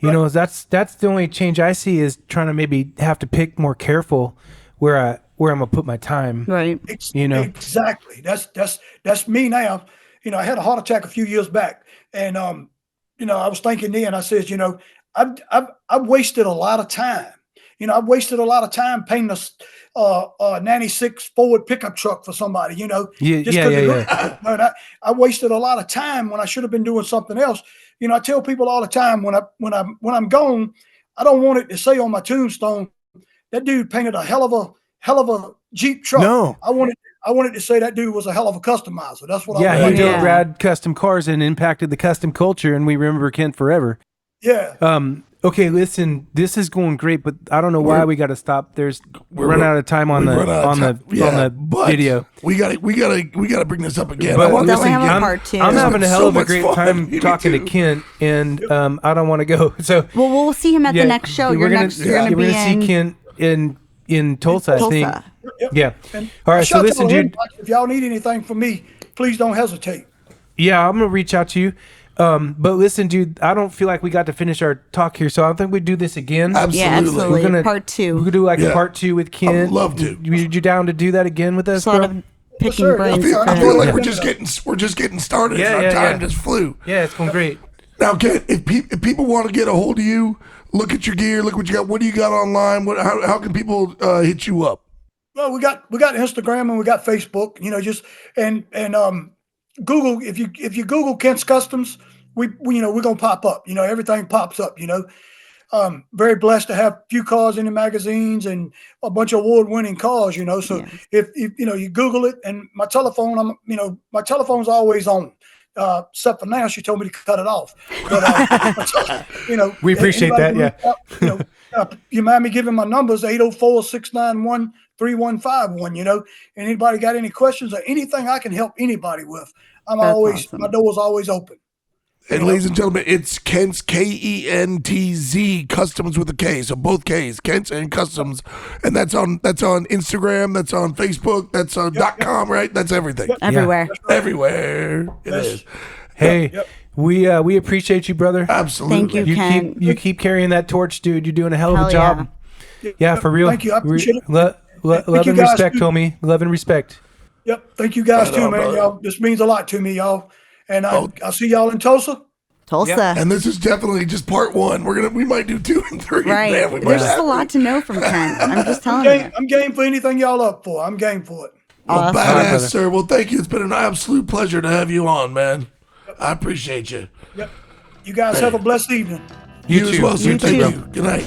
Speaker 1: That's the only change I see is trying to maybe have to pick more careful where I'm going to put my time.
Speaker 2: Right.
Speaker 5: Exactly. That's me now. I had a heart attack a few years back, and I was thinking then, I said, I've wasted a lot of time. I've wasted a lot of time painting a 96 Ford pickup truck for somebody,
Speaker 1: Yeah,
Speaker 5: just
Speaker 1: yeah,
Speaker 5: 'cause it
Speaker 1: yeah,
Speaker 5: looked good. And I wasted a lot of time when I should have been doing something else. I tell people all the time when I'm gone, I don't want it to say on my tombstone, that dude painted a hell of a Jeep truck.
Speaker 1: No.
Speaker 5: I wanted to say that dude was a hell of a customizer. That's what
Speaker 1: Yeah,
Speaker 5: I
Speaker 1: he
Speaker 5: want.
Speaker 1: built
Speaker 2: Yeah.
Speaker 1: rad custom cars and impacted the custom culture, and we remember Kent forever.
Speaker 5: Yeah.
Speaker 1: Okay, listen, this is going great, but I don't know why we got to stop. We're run out of time on
Speaker 3: We
Speaker 1: the
Speaker 3: run out of
Speaker 1: on
Speaker 3: time.
Speaker 1: the on the
Speaker 3: but
Speaker 1: video.
Speaker 3: We gotta bring this up again.
Speaker 1: But
Speaker 3: I want
Speaker 2: Definitely
Speaker 3: this
Speaker 2: have a
Speaker 3: again.
Speaker 2: part two.
Speaker 1: I'm having a
Speaker 3: It's
Speaker 1: hell
Speaker 3: so
Speaker 1: of a
Speaker 3: much
Speaker 1: great
Speaker 3: fun.
Speaker 1: time
Speaker 3: Me
Speaker 1: talking to
Speaker 3: too.
Speaker 1: Kent, and I don't want to go. So
Speaker 2: Well, we'll see him at the next show. You're gonna
Speaker 1: we're
Speaker 2: be
Speaker 1: gonna see Kent in Tulsa, I think.
Speaker 2: Tulsa.
Speaker 1: Yeah.
Speaker 5: And
Speaker 1: All
Speaker 5: I
Speaker 1: right. So
Speaker 5: shot
Speaker 1: listen,
Speaker 5: y'all
Speaker 1: dude.
Speaker 5: inbox. If y'all need anything from me, please don't hesitate.
Speaker 1: Yeah, I'm gonna reach out to you. But listen, dude, I don't feel like we got to finish our talk here, so I don't think we do this again.
Speaker 3: Absolutely.
Speaker 2: Yeah, absolutely.
Speaker 1: We're gonna
Speaker 2: Part two.
Speaker 1: We're gonna do like a
Speaker 3: Yeah.
Speaker 1: part 2 with Kent.
Speaker 3: I'd love to.
Speaker 1: You down to do that again with us,
Speaker 2: Just a lot
Speaker 1: bro?
Speaker 2: of picking
Speaker 5: sir.
Speaker 2: brains.
Speaker 3: I
Speaker 2: for
Speaker 3: feel
Speaker 2: him.
Speaker 3: like
Speaker 5: Yeah.
Speaker 3: we're just getting started.
Speaker 1: Yeah,
Speaker 3: Our
Speaker 1: yeah,
Speaker 3: time
Speaker 1: yeah.
Speaker 3: just flew.
Speaker 1: Yeah, it's going great.
Speaker 3: Now, Kent, if people want to get a hold of you, look at your gear, look what you got. What do you got online? How can people hit you up?
Speaker 5: Well, we got Instagram and we got Facebook. And Google. If you Google Kentz Kustomz, we're gonna pop up. Everything pops up. Very blessed to have a few cars in the magazines and a bunch of award-winning cars. So
Speaker 2: Yeah.
Speaker 5: if you Google it, and my telephone, my telephone's always on. Except for now, she told me to cut it off. But
Speaker 1: We appreciate
Speaker 5: anybody
Speaker 1: that,
Speaker 5: can reach out, you mind me giving my numbers 804-691-3151. And anybody got any questions or anything I can help anybody with,
Speaker 2: That's awesome.
Speaker 5: my door's always open.
Speaker 3: And ladies and gentlemen, it's Kentz, Kentz, Customs with a K. So both K's, Kentz and Customs. And that's on Instagram, that's on Facebook, that's on .com, right? That's everything.
Speaker 2: Everywhere.
Speaker 3: Everywhere. It
Speaker 5: Yes.
Speaker 3: is.
Speaker 1: Hey,
Speaker 5: Yep.
Speaker 1: we appreciate you, brother.
Speaker 3: Absolutely.
Speaker 2: Thank you, Ken.
Speaker 1: You keep carrying that torch, dude. You're doing a hell of
Speaker 2: Hell
Speaker 1: a job. Yeah, for real.
Speaker 5: Thank you. I appreciate it.
Speaker 1: Love
Speaker 5: you
Speaker 1: and
Speaker 5: guys,
Speaker 1: respect,
Speaker 5: too.
Speaker 1: homie. Love and respect.
Speaker 5: Yep. Thank you guys
Speaker 3: Right
Speaker 5: too,
Speaker 3: on,
Speaker 5: man.
Speaker 3: brother.
Speaker 5: Y'all, this means a lot to me, y'all. And
Speaker 3: Oh.
Speaker 5: I'll see y'all in Tulsa.
Speaker 2: Tulsa.
Speaker 3: And this is definitely just part one. We might do 2 and 3.
Speaker 2: Right.
Speaker 3: Man, we might
Speaker 2: There's just
Speaker 3: have
Speaker 2: a lot to know from Kent. I'm just telling
Speaker 5: Game,
Speaker 2: you.
Speaker 5: I'm game for anything y'all up for. I'm game for it.
Speaker 3: Well,
Speaker 2: Awesome.
Speaker 3: badass,
Speaker 1: brother.
Speaker 3: sir. Well, thank you. It's been an absolute pleasure to have you on, man. I appreciate you.
Speaker 5: Yep. You guys have a blessed evening.
Speaker 3: You as
Speaker 1: too.
Speaker 3: well, sir.
Speaker 2: You
Speaker 3: Thank
Speaker 2: too.
Speaker 3: you. Good night.